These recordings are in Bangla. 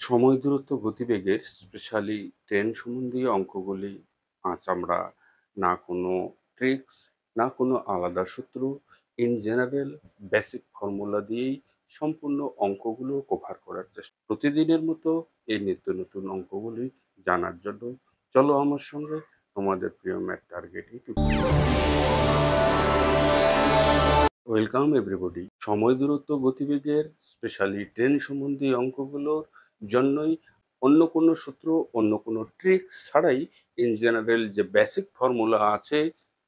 সময় দূরত্ব গতিবেগের স্পেশালি ট্রেন সম্বন্ধীয় অঙ্কগুলি আজ আমরা না কোনো ট্রিক্স, না কোনো আলাদা সূত্র, ইন জেনারেল বেসিক ফর্মুলা দিয়েই সম্পূর্ণ অঙ্কগুলো কভার করার চেষ্টা। প্রতিদিনের মতো এই নিত্য নতুন অঙ্কগুলি জানার জন্য চলো আমার সঙ্গে তোমাদের প্রিয় math target YouTube. Welcome everybody. সময় দূরত্ব গতিবেগের স্পেশালি ট্রেন সম্বন্ধী অঙ্কগুলোর জন্যই অন্য কোনো সূত্র, অন্য কোনো ট্রিক্স ছাড়াই ইন জেনারেল যে বেসিক ফর্মুলা আছে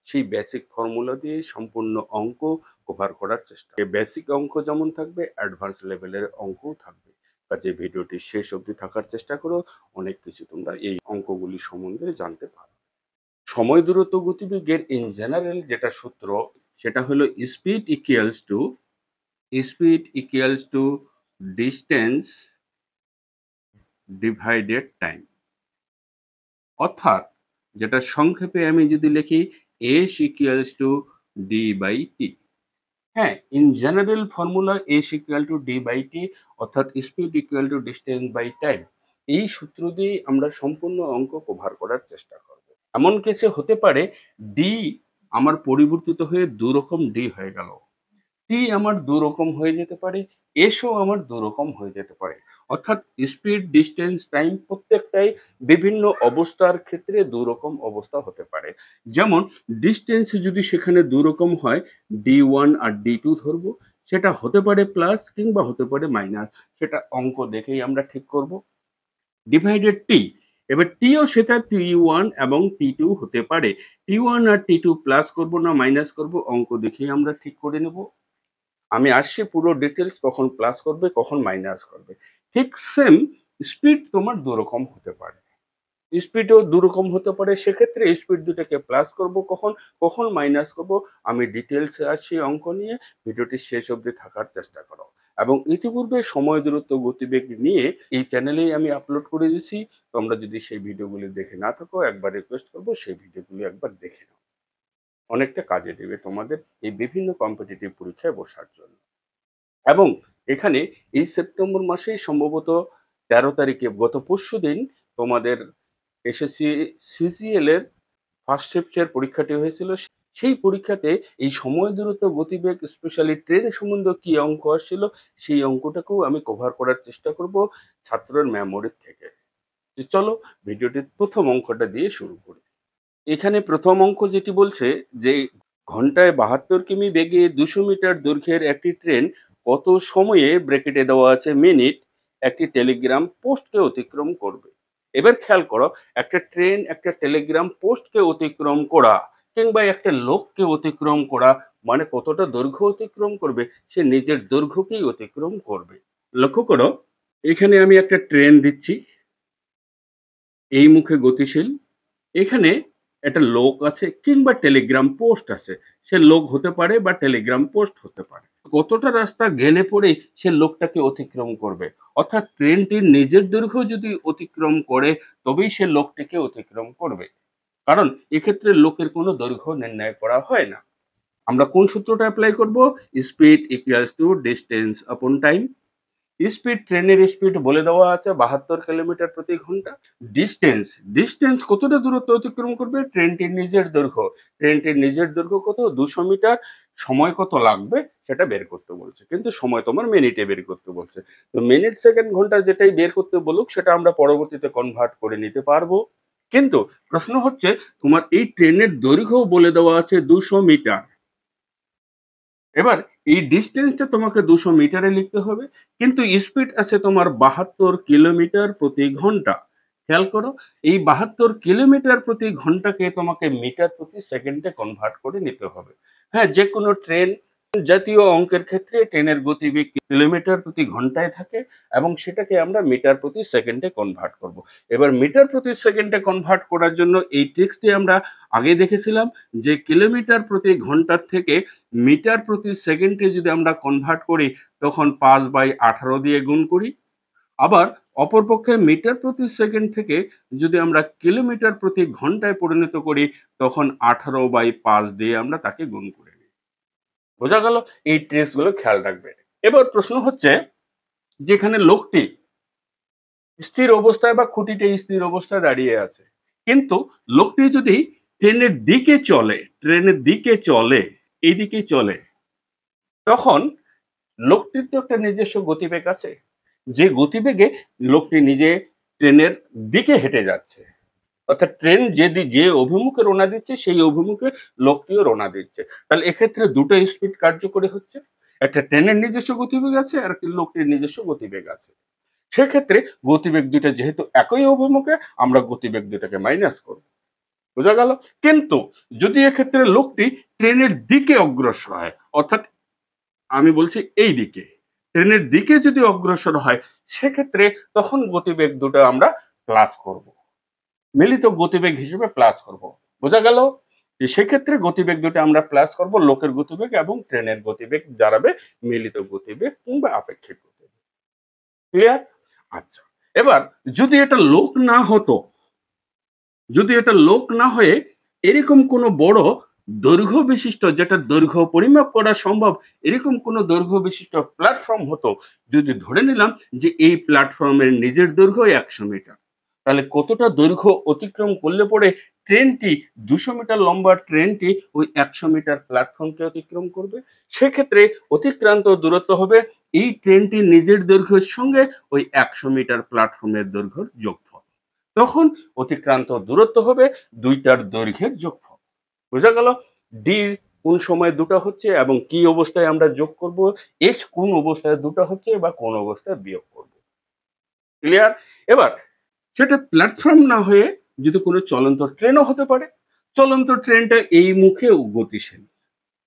সেই বেসিক ফর্মুলা দিয়ে সম্পূর্ণ অঙ্ক কভার করার চেষ্টা। এই বেসিক অঙ্ক যেমন থাকবে, অ্যাডভান্স লেভেলের অঙ্কও থাকবে। কাজে ভিডিওটি শেষ অবধি থাকার চেষ্টা করো, অনেক কিছু তোমরা এই অঙ্কগুলি সম্বন্ধে জানতে পারো। সময় দূরত্ব গতিবেগের ইন জেনারেল যেটা সূত্র, সেটা হলো speed equals to distance divided time. অর্থাৎ যেটা সংক্ষেপে আমি যদি লিখি S equals to D by T. হ্যাঁ, in general formula S equal to D by T, অর্থাৎ speed equal to distance by time. এই সূত্র দিয়ে আমরা সম্পূর্ণ অঙ্ক কভার করার চেষ্টা করব। এমন কেসে হতে পারে ডি আমার পরিবর্তিত হয়ে দুরকম ডি হয়ে গেল, টি আমার দুরকম হয়ে যেতে পারে, এসও আমার দুরকম হয়ে যেতে পারে। অর্থাৎ স্পিড, ডিস্টেন্স, টাইম প্রত্যেকটাই বিভিন্ন অবস্থার ক্ষেত্রে দুরকম অবস্থা হতে পারে। যেমন ডিস্টেন্স যদি সেখানে দুরকম হয়, D1 আর D2 ধরবো, সেটা হতে পারে প্লাস কিংবা হতে পারে মাইনাস, সেটা অঙ্ক দেখেই আমরা ঠিক করব। ডিভাইডেড টি, এবার টিও সেটা T1 এবং T2 হতে পারে। T1 আর T2 প্লাস করব না মাইনাস করব, অঙ্ক দেখেই আমরা ঠিক করে নেব। আমি আসছি পুরো ডিটেলস, কখন প্লাস করবে কখন মাইনাস করবে। ঠিক সেম স্পিড তোমার দুরকম হতে পারে, স্পিডও দুরকম হতে পারে। সেক্ষেত্রে স্পিড দুটাকে প্লাস করব কখন, কখন মাইনাস করব, আমি ডিটেলসে আসছি অঙ্ক নিয়ে। ভিডিওটি শেষ অবধি থাকার চেষ্টা করো। এবং ইতিপূর্বে সময় দূরত্ব গতিবেগ নিয়ে এই চ্যানেলেই আমি আপলোড করে দিয়েছি। তোমরা যদি সেই ভিডিওগুলি দেখে না থাকো, একবার রিকোয়েস্ট করবো সেই ভিডিওগুলি একবার দেখে নাও, অনেকটা কাজে দেবে তোমাদের এই বিভিন্ন কম্পিটিটিভ পরীক্ষায় বসার জন্য। এবং এখানে এই সেপ্টেম্বর মাসেই সম্ভবত ১৩ তারিখে, গত পরশুদিন তোমাদের এসএসসি সিজিএল এর ফার্স্ট শিফটের পরীক্ষাটি হয়েছিল। সেই পরীক্ষাতে এই সময় দূরত্ব গতিবেগ স্পেশালি ট্রেন সম্বন্ধে কি অঙ্ক আসছিল, সেই অঙ্কটাকেও আমি কভার করার চেষ্টা করব ছাত্রের মেমোরি থেকে। তো চলো ভিডিওটির প্রথম অঙ্কটা দিয়ে শুরু করি। এখানে প্রথম অঙ্ক যেটি বলছে যে ঘন্টায় ৭২ কিমি বেগে ২০০ মিটার দৈর্ঘ্যের একটি ট্রেন কত সময়ে, ব্র্যাকেটে দেওয়া আছে মিনিট, একটি টেলিগ্রাম পোস্টকে অতিক্রম করবে। এবার খেয়াল করো, একটা ট্রেন একটা টেলিগ্রাম পোস্টকে অতিক্রম করা কিংবা একটা লোককে অতিক্রম করা মানে কতটা দৈর্ঘ্য অতিক্রম করবে, সে নিজের দৈর্ঘ্যকেই অতিক্রম করবে। লক্ষ্য করো, এখানে আমি একটা ট্রেন দিচ্ছি, এই মুখে গতিশীল, এখানে একটা লোক আছে কিংবা টেলিগ্রাম পোস্ট আছে, সে লোক হতে পারে বা টেলিগ্রাম পোস্ট হতে পারে। কতটা রাস্তা গেলে পরে সে লোকটাকে অতিক্রম করবে, অর্থাৎ ট্রেনটির নিজের দৈর্ঘ্য যদি অতিক্রম করে তবেই সে লোকটিকে অতিক্রম করবে, কারণ এক্ষেত্রে লোকের কোনো দৈর্ঘ্য নির্ণয় করা হয় না। আমরা কোন সূত্রটা অ্যাপ্লাই করব? স্পিড ইকুয়ালস টু ডিস্টেন্স আপন টাইম। স্পিড, ট্রেনের স্পিড বলে দেওয়া আছে ৭২ কিলোমিটার প্রতি ঘন্টা। ডিস্টেন্স, ডিস্টেন্স কতটা দূরত্ব অতিক্রম করবে? ট্রেনটির নিজের দৈর্ঘ্য, ট্রেনটির নিজের দৈর্ঘ্য কত? ২০০ মিটার। সময় কত লাগবে সেটা বের করতে বলছে, কিন্তু সময় তোমার মিনিটে বের করতে বলছে। তো মিনিট, সেকেন্ড, ঘন্টা যেটাই বের করতে বলুক সেটা আমরা পরবর্তীতে কনভার্ট করে নিতে পারবো। কিন্তু প্রশ্ন হচ্ছে তোমার এই ট্রেনের দৈর্ঘ্য বলে দেওয়া আছে ২০০ মিটার। এবার এই ডিস্টেন্সটা তোমাকে ২০০ মিটারে লিখতে হবে, কিন্তু স্পিড আছে তোমার ৭২ কিলোমিটার প্রতি ঘন্টা। খেয়াল করো, এই ৭২ কিলোমিটার প্রতি ঘন্টাকে তোমাকে মিটার প্রতি সেকেন্ডে কনভার্ট করে নিতে হবে। হ্যাঁ, যে কোনো ট্রেন জাতীয় অঙ্কের ক্ষেত্রে ট্রেনের গতিবেগ কিলোমিটার প্রতি ঘন্টায় থাকে এবং সেটাকে আমরা মিটার প্রতি সেকেন্ডে কনভার্ট করব। এবার মিটার প্রতি সেকেন্ডে কনভার্ট করার জন্য এই ট্রিক্সটি আমরা আগে দেখেছিলাম, যে কিলোমিটার প্রতি ঘন্টার থেকে মিটার প্রতি সেকেন্ডে যদি আমরা কনভার্ট করি তখন ৫/১৮ দিয়ে গুণ করি। আবার অপরপক্ষে মিটার প্রতি সেকেন্ড থেকে যদি আমরা কিলোমিটার প্রতি ঘন্টায় পরিণত করি তখন ১৮/৫ দিয়ে আমরা তাকে গুণ করে নিই। বোঝা গেল? এই ট্রিক্স গুলো খেয়াল রাখবে। এবার প্রশ্ন হচ্ছে, যেখানে লোকটি স্থির অবস্থায় বা খুঁটিটা স্থির অবস্থায় দাঁড়িয়ে আছে, কিন্তু লোকটি যদি ট্রেনের দিকে চলে, এইদিকে চলে, তখন লোকটির তো একটা নিজস্ব গতিবেগ আছে, যে গতিবেগে লোকটি নিজে ট্রেনের দিকে হেঁটে যাচ্ছে, অর্থাৎ ট্রেন যে অভিমুখে রওনা দিচ্ছে সেই অভিমুখে লোকটিও রওনা দিচ্ছে। তাহলে এক্ষেত্রে দুটো স্পিড কার্যকরী হচ্ছে। একটা ট্রেনের নিজস্ব গতিবেগ আছে আর একটা লোকটির নিজস্ব গতিবেগ আছে। সেক্ষেত্রে গতিবেগ দুইটা যেহেতু একই অভিমুখে, আমরা গতিবেগ দুটাকে মাইনাস করব। বোঝা গেল? কিন্তু যদি এক্ষেত্রে লোকটি ট্রেনের দিকে অগ্রসর হয়, অর্থাৎ আমি বলছি এই দিকে, ট্রেনের দিকে যদি অগ্রসর হয়, সেক্ষেত্রে তখন গতিবেগ দুটো আমরা প্লাস করব, মিলিত গতিবেগ হিসেবে প্লাস করব। বোঝা গেল? যে সেক্ষেত্রে গতিবেগ দুটো আমরা প্লাস করব, লোকের গতিবেগ এবং ট্রেনের গতিবেগ দাঁড়াবে মিলিত গতিবেগ কিংবা আপেক্ষিক গতিবেগ। ক্লিয়ার? আচ্ছা, এবার যদি এটা লোক না হতো, যদি এটা লোক না হয়ে এরকম কোনো বড় দৈর্ঘ্য বিশিষ্ট, যেটা দৈর্ঘ্য পরিমাপ করা সম্ভব, এরকম কোনো দৈর্ঘ্য বিশিষ্ট প্ল্যাটফর্ম হতো, যদি ধরে নিলাম যে এই প্ল্যাটফর্মের নিজের দৈর্ঘ্য 100 মিটার, তাহলে কতটা দৈর্ঘ্য অতিক্রম করলে পরে ট্রেনটি, 200 মিটার লম্বা ট্রেনটি ওই 100 মিটার প্ল্যাটফর্মকে অতিক্রম করবে? সেক্ষেত্রে অতিক্রান্ত দূরত্ব হবে এই ট্রেনটির নিজের দৈর্ঘ্যের সঙ্গে ওই 100 মিটার প্ল্যাটফর্মের দৈর্ঘ্যের যোগফল। তখন অতিক্রান্ত দূরত্ব হবে দুইটার দৈর্ঘ্যের যোগফল। বোঝা গেল? ডি কোন সময় দুটো হচ্ছে এবং কি অবস্থায় আমরা যোগ করব, এস কোন অবস্থায় দুটো হচ্ছে বা কোন অবস্থায় বিয়োগ করব। ক্লিয়ার? এবার সেটা প্ল্যাটফর্ম না হয়ে যদি কোনো চলন্ত ট্রেনও হতে পারে, চলন্ত ট্রেনটা এই মুখেও গতিশীল,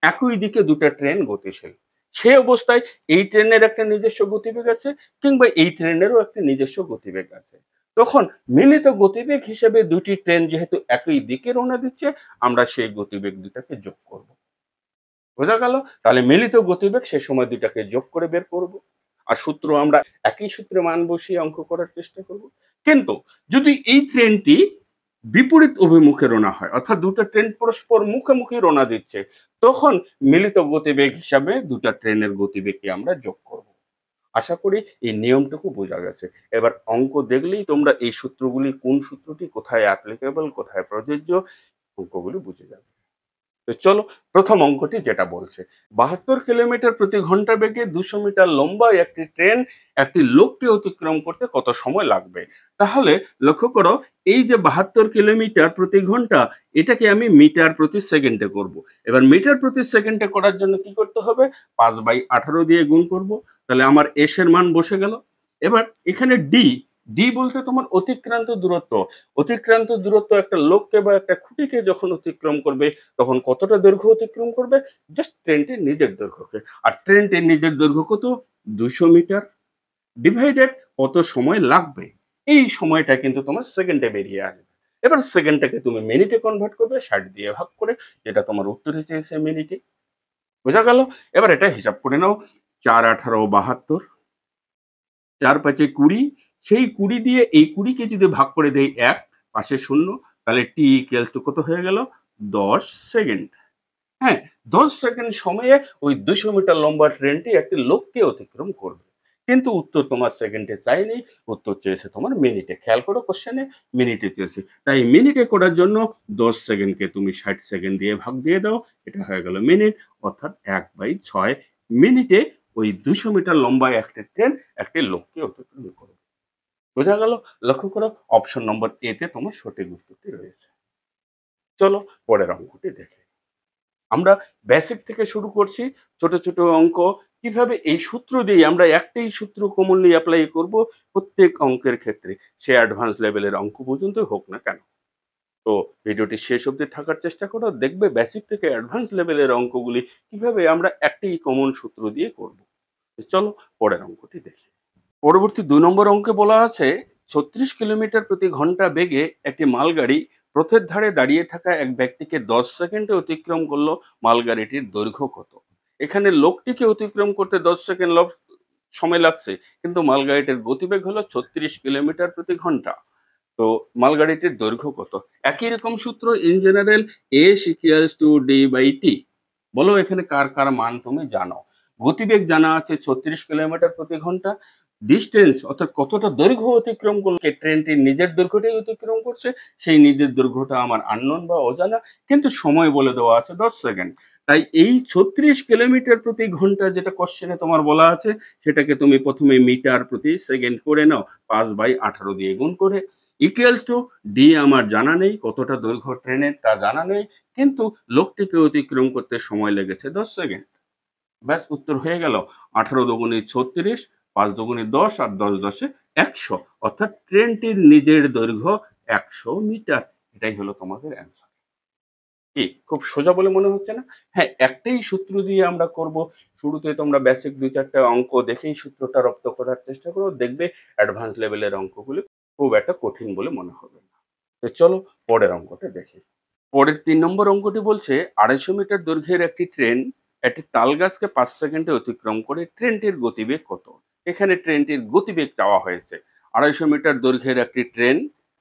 একই দিকে দুটো ট্রেন গতিশীল, সে অবস্থায় এই ট্রেনের একটা নিজস্ব গতিবেগ আছে কিংবা এই ট্রেনেরও একটা নিজস্ব গতিবেগ আছে। তখন মিলিত গতিবেগ হিসেবে দুটি ট্রেন যেহেতু একই দিকে রওনা দিচ্ছে, আমরা সেই গতিবেগ দুটাকে যোগ করব। বোঝা গেল? তাহলে মিলিত গতিবেগ সে সময় দুটাকে যোগ করে বের করব। আর সূত্র আমরা একই সূত্রে মান বসিয়ে অঙ্ক করার চেষ্টা করব। কিন্তু যদি এই ট্রেনটি বিপরীত অভিমুখে রওনা হয়, অর্থাৎ দুটো ট্রেন পরস্পর মুখোমুখি রওনা দিচ্ছে, তখন মিলিত গতিবেগ হিসাবে দুটো ট্রেনের গতিবেগকে আমরা যোগ করব। আশা করি এই নিয়মটুকু বোঝা গেছে। এবার অঙ্ক দেখলেই তোমরা এই সূত্রগুলি, কোন সূত্রটি কোথায় অ্যাপ্লিকেবল, কোথায় প্রযোজ্য, অঙ্কগুলি বুঝে যাবে। তো চলো, প্রথম অঙ্কটি যেটা বলছে 72 কিলোমিটার প্রতি ঘন্টা বেগে 200 মিটার লম্বা একটি ট্রেন একটি লোককে অতিক্রম করতে কত সময় লাগবে? তাহলে লক্ষ্য করো, এই যে 72 কিলোমিটার প্রতি ঘন্টা, এটাকে আমি মিটার প্রতি সেকেন্ডে করব। এবার মিটার প্রতি সেকেন্ডে করার জন্য কি করতে হবে? 5/18 দিয়ে গুণ করব। তাহলে আমার এস এর মান বসে গেল। এবার এখানে ডি, ডি বলতে তোমার অতিক্রান্ত দূরত্ব। অতিক্রান্ত দূরত্ব একটা লোককে বা একটা খুঁটিকে যখন অতিক্রম করবে, তখন কতটা দৈর্ঘ্য অতিক্রম করবে? জাস্ট ট্রেনটির নিজের দৈর্ঘ্যকে। আর ট্রেনটির নিজের দৈর্ঘ্য কত? 200 মিটার ডিভাইডেড কত সময় লাগবে, এই সময়টা কিন্তু তোমার সেকেন্ডে বেরিয়ে আসবে। এবার সেকেন্ডটাকে তুমি মিনিটে কনভার্ট করবে 60 দিয়ে ভাগ করে, যেটা তোমার উত্তরে চেয়েছে মিনিটে। বোঝা গেল? এবার এটা হিসাব করে নাও। 4×18 = 72, 4×5 = 20, সেই 20 দিয়ে এই 20কে যদি ভাগ করে দেই 1, পাশে শূন্য, তাহলে টি ইকুয়াল টু কত হয়ে গেল? 10 সেকেন্ড। হ্যাঁ, 10 সেকেন্ড সময়ে ওই 200 মিটার লম্বা ট্রেনটি একটি লোককে অতিক্রম করবে। কিন্তু উত্তর তোমার সেকেন্ডে চায়নি, উত্তর চেয়েছে তোমার মিনিটে। খেয়াল করো, কোশ্চেনে মিনিটে চেয়েছে। তাই মিনিটে করার জন্য 10 সেকেন্ডকে তুমি 60 সেকেন্ড দিয়ে ভাগ দিয়ে দাও, এটা হয়ে গেল মিনিট, অর্থাৎ 1/6 মিনিটে ওই 200 মিটার লম্বা একটা ট্রেন একটি লোককে অতিক্রম করবে। বোঝা গেল? লক্ষ্য করো, অপশন নম্বর এ তে তোমার সঠিক উত্তরটি রয়েছে। চলো পরের অঙ্কটি দেখি। আমরা বেসিক থেকে শুরু করছি, ছোট ছোট অঙ্ক কিভাবে এই সূত্র দিয়ে আমরা একটাই সূত্র কমনলি অ্যাপ্লাই করব প্রত্যেক অঙ্কের ক্ষেত্রে, সে অ্যাডভান্স লেভেলের অঙ্ক পর্যন্ত হোক না কেন। তো ভিডিওটি শেষ অবধি থাকার চেষ্টা করো, দেখবে বেসিক থেকে অ্যাডভান্স লেভেলের অঙ্কগুলি কিভাবে আমরা একটাই কমন সূত্র দিয়ে করব। চলো পরের অঙ্কটি দেখি। পরবর্তী 2 নম্বর অঙ্কে বলা আছে 36 কিলোমিটার প্রতি ঘন্টা বেগে একটি মালগাড়ি পথের ধারে দাঁড়িয়ে থাকা এক ব্যক্তিকে 10 সেকেন্ডে অতিক্রম করলো, মালগাড়িটির দৈর্ঘ্য কত? এখানে লোকটিকে অতিক্রম করতে 10 সেকেন্ড সময় লাগছে, কিন্তু মালগাড়িটির গতিবেগ হলো 36 কিলোমিটার প্রতি ঘন্টা। তো মালগাড়িটির দৈর্ঘ্য কত? একই রকম সূত্র, in general S equals to D by T. বলো এখানে কার কার মান তুমি জানো? গতিবেগ জানা আছে 36 কিলোমিটার প্রতি ঘন্টা, ডিস্টেন্স অর্থাৎ কতটা দৈর্ঘ্য অতিক্রম করলে ট্রেনটি নিজের দৈর্ঘ্যটাই অতিক্রম করছে, সেই নিজের দৈর্ঘ্যটা আমার আননোন বা অজানা, কিন্তু সময় বলে দেওয়া আছে 10 সেকেন্ড। তাই এই 36 কিলোমিটার প্রতি ঘন্টা যেটা কোশ্চেনে তোমার বলা আছে, সেটাকে তুমি প্রথমে মিটার প্রতি সেকেন্ড করে নাও, 5/18 দিয়ে গুণ করে, ইকুয়ালস টু ডি আমার জানা নেই, কতটা দৈর্ঘ্য ট্রেনের তা জানা নেই, কিন্তু লোকটিকে অতিক্রম করতে সময় লেগেছে 10 সেকেন্ড। ব্যাস, উত্তর হয়ে গেল 18 × 36, 5 × 10 আর 10 × 100, অর্থাৎ ট্রেনটির নিজের দৈর্ঘ্য 100 মিটার। এটাই হলো তোমাদের অ্যান্সার। কি খুব সোজা বলে মনে হচ্ছে না? হ্যাঁ, একটাই সূত্র দিয়ে আমরা করব। শুরুতে তোমরা বেসিক 2-4টা অঙ্ক দেখেই সূত্রটা রপ্ত করার চেষ্টা করো, দেখবে অ্যাডভান্স লেভেলের অঙ্কগুলো খুব একটা কঠিন বলে মনে হবে না। তো চলো পরের অঙ্কটা দেখি। পরের 3 নম্বর অঙ্কটি বলছে 250 মিটার দৈর্ঘ্যের একটি ট্রেন একটি তালগাছকে 5 সেকেন্ডে অতিক্রম করে, ট্রেনটির গতিবেগ কত? এখানে ট্রেনটির গতিবেগ চাওয়া হয়েছে। 250 মিটার দৈর্ঘ্যের একটি ট্রেন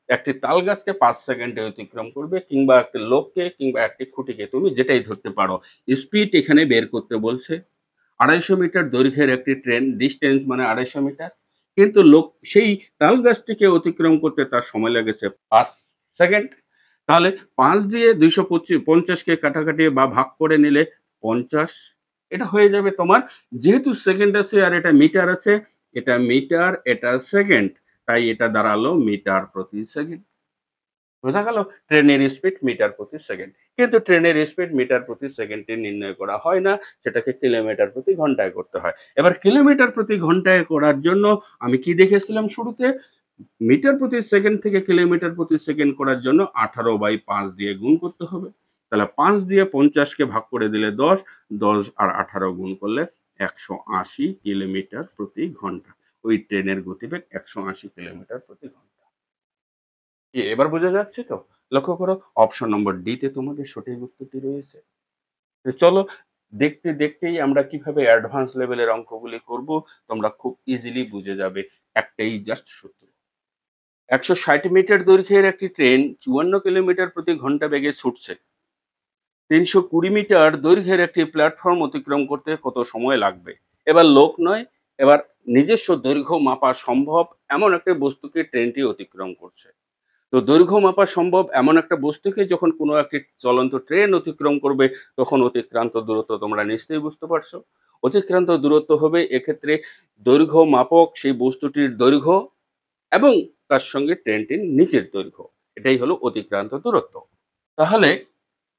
একটি তালগাছকে 5 সেকেন্ডে অতিক্রম করবে, কিংবা একটি লোককে কিংবা একটি খুঁটিকে, তুমি যেটাই ধরতে পারো। স্পিড এখানে বের করতে বলছে। 250 মিটার দৈর্ঘ্যের একটি ট্রেন, ডিস্টেন্স মানে 250 মিটার, কিন্তু লোক সেই তালগাছটিকে অতিক্রম করতে তার সময় লেগেছে 5 সেকেন্ড। তাহলে 5 দিয়ে 250 কে কাটাকাটি বা ভাগ করে নিলে 50, এটা হয়ে যাবে তোমার। যেহেতু সেকেন্ড আছে আর এটা মিটার আছে, এটা মিটার এটা সেকেন্ড, তাই এটা দাঁড়ালো মিটার প্রতি সেকেন্ড। বোঝা গেল? ট্রেনের স্পিড মিটার প্রতি সেকেন্ড। কিন্তু ট্রেনের স্পিড মিটার প্রতি সেকেন্ডে নির্ণয় করা হয় না, সেটাকে কিলোমিটার প্রতি ঘন্টায় করতে হয়। এবার কিলোমিটার প্রতি ঘন্টায় করার জন্য আমি কি দেখেছিলাম শুরুতে? মিটার প্রতি সেকেন্ড থেকে কিলোমিটার প্রতি সেকেন্ড করার জন্য 18/5 দিয়ে গুণ করতে হবে। তাহলে 5 দিয়ে 50 কে ভাগ করে দিলে 10, 10 আর 18 গুণ করলে 180 কিলোমিটার প্রতি ঘন্টা। ওই ট্রেনের গতিবেগ 180 কিলোমিটার প্রতি ঘন্টা। কি এবার বোঝা যাচ্ছে তো? লক্ষ্য করো, অপশন নম্বর ডি তে তোমাদের সঠিক উত্তরটি রয়েছে। তো চলো দেখতে দেখতেই আমরা কিভাবে অ্যাডভান্স লেভেলের অঙ্কগুলি করব, তোমরা খুব ইজিলি বুঝে যাবে। একটাই জাস্ট সূত্র। 160 মিটার দৈর্ঘ্যের একটি ট্রেন 54 কিলোমিটার প্রতি ঘন্টা বেগে ছুটছে। 320 মিটার দৈর্ঘ্যের একটি প্ল্যাটফর্ম অতিক্রম করতে কত সময় লাগবে? এবার লোক নয়, এবার নিজস্ব দৈর্ঘ্য মাপা সম্ভব এমন একটা বস্তুকে ট্রেনটি অতিক্রম করছে। তো দৈর্ঘ্য মাপা সম্ভব এমন একটা বস্তুকে যখন কোনো একটি চলন্ত ট্রেন অতিক্রম করবে, তখন অতিক্রান্ত দূরত্ব তোমরা নিশ্চয়ই বুঝতে পারছো। অতিক্রান্ত দূরত্ব হবে এক্ষেত্রে দৈর্ঘ্য মাপক সেই বস্তুটির দৈর্ঘ্য এবং তার সঙ্গে ট্রেনটির নিচের দৈর্ঘ্য। এটাই হলো অতিক্রান্ত দূরত্ব। তাহলে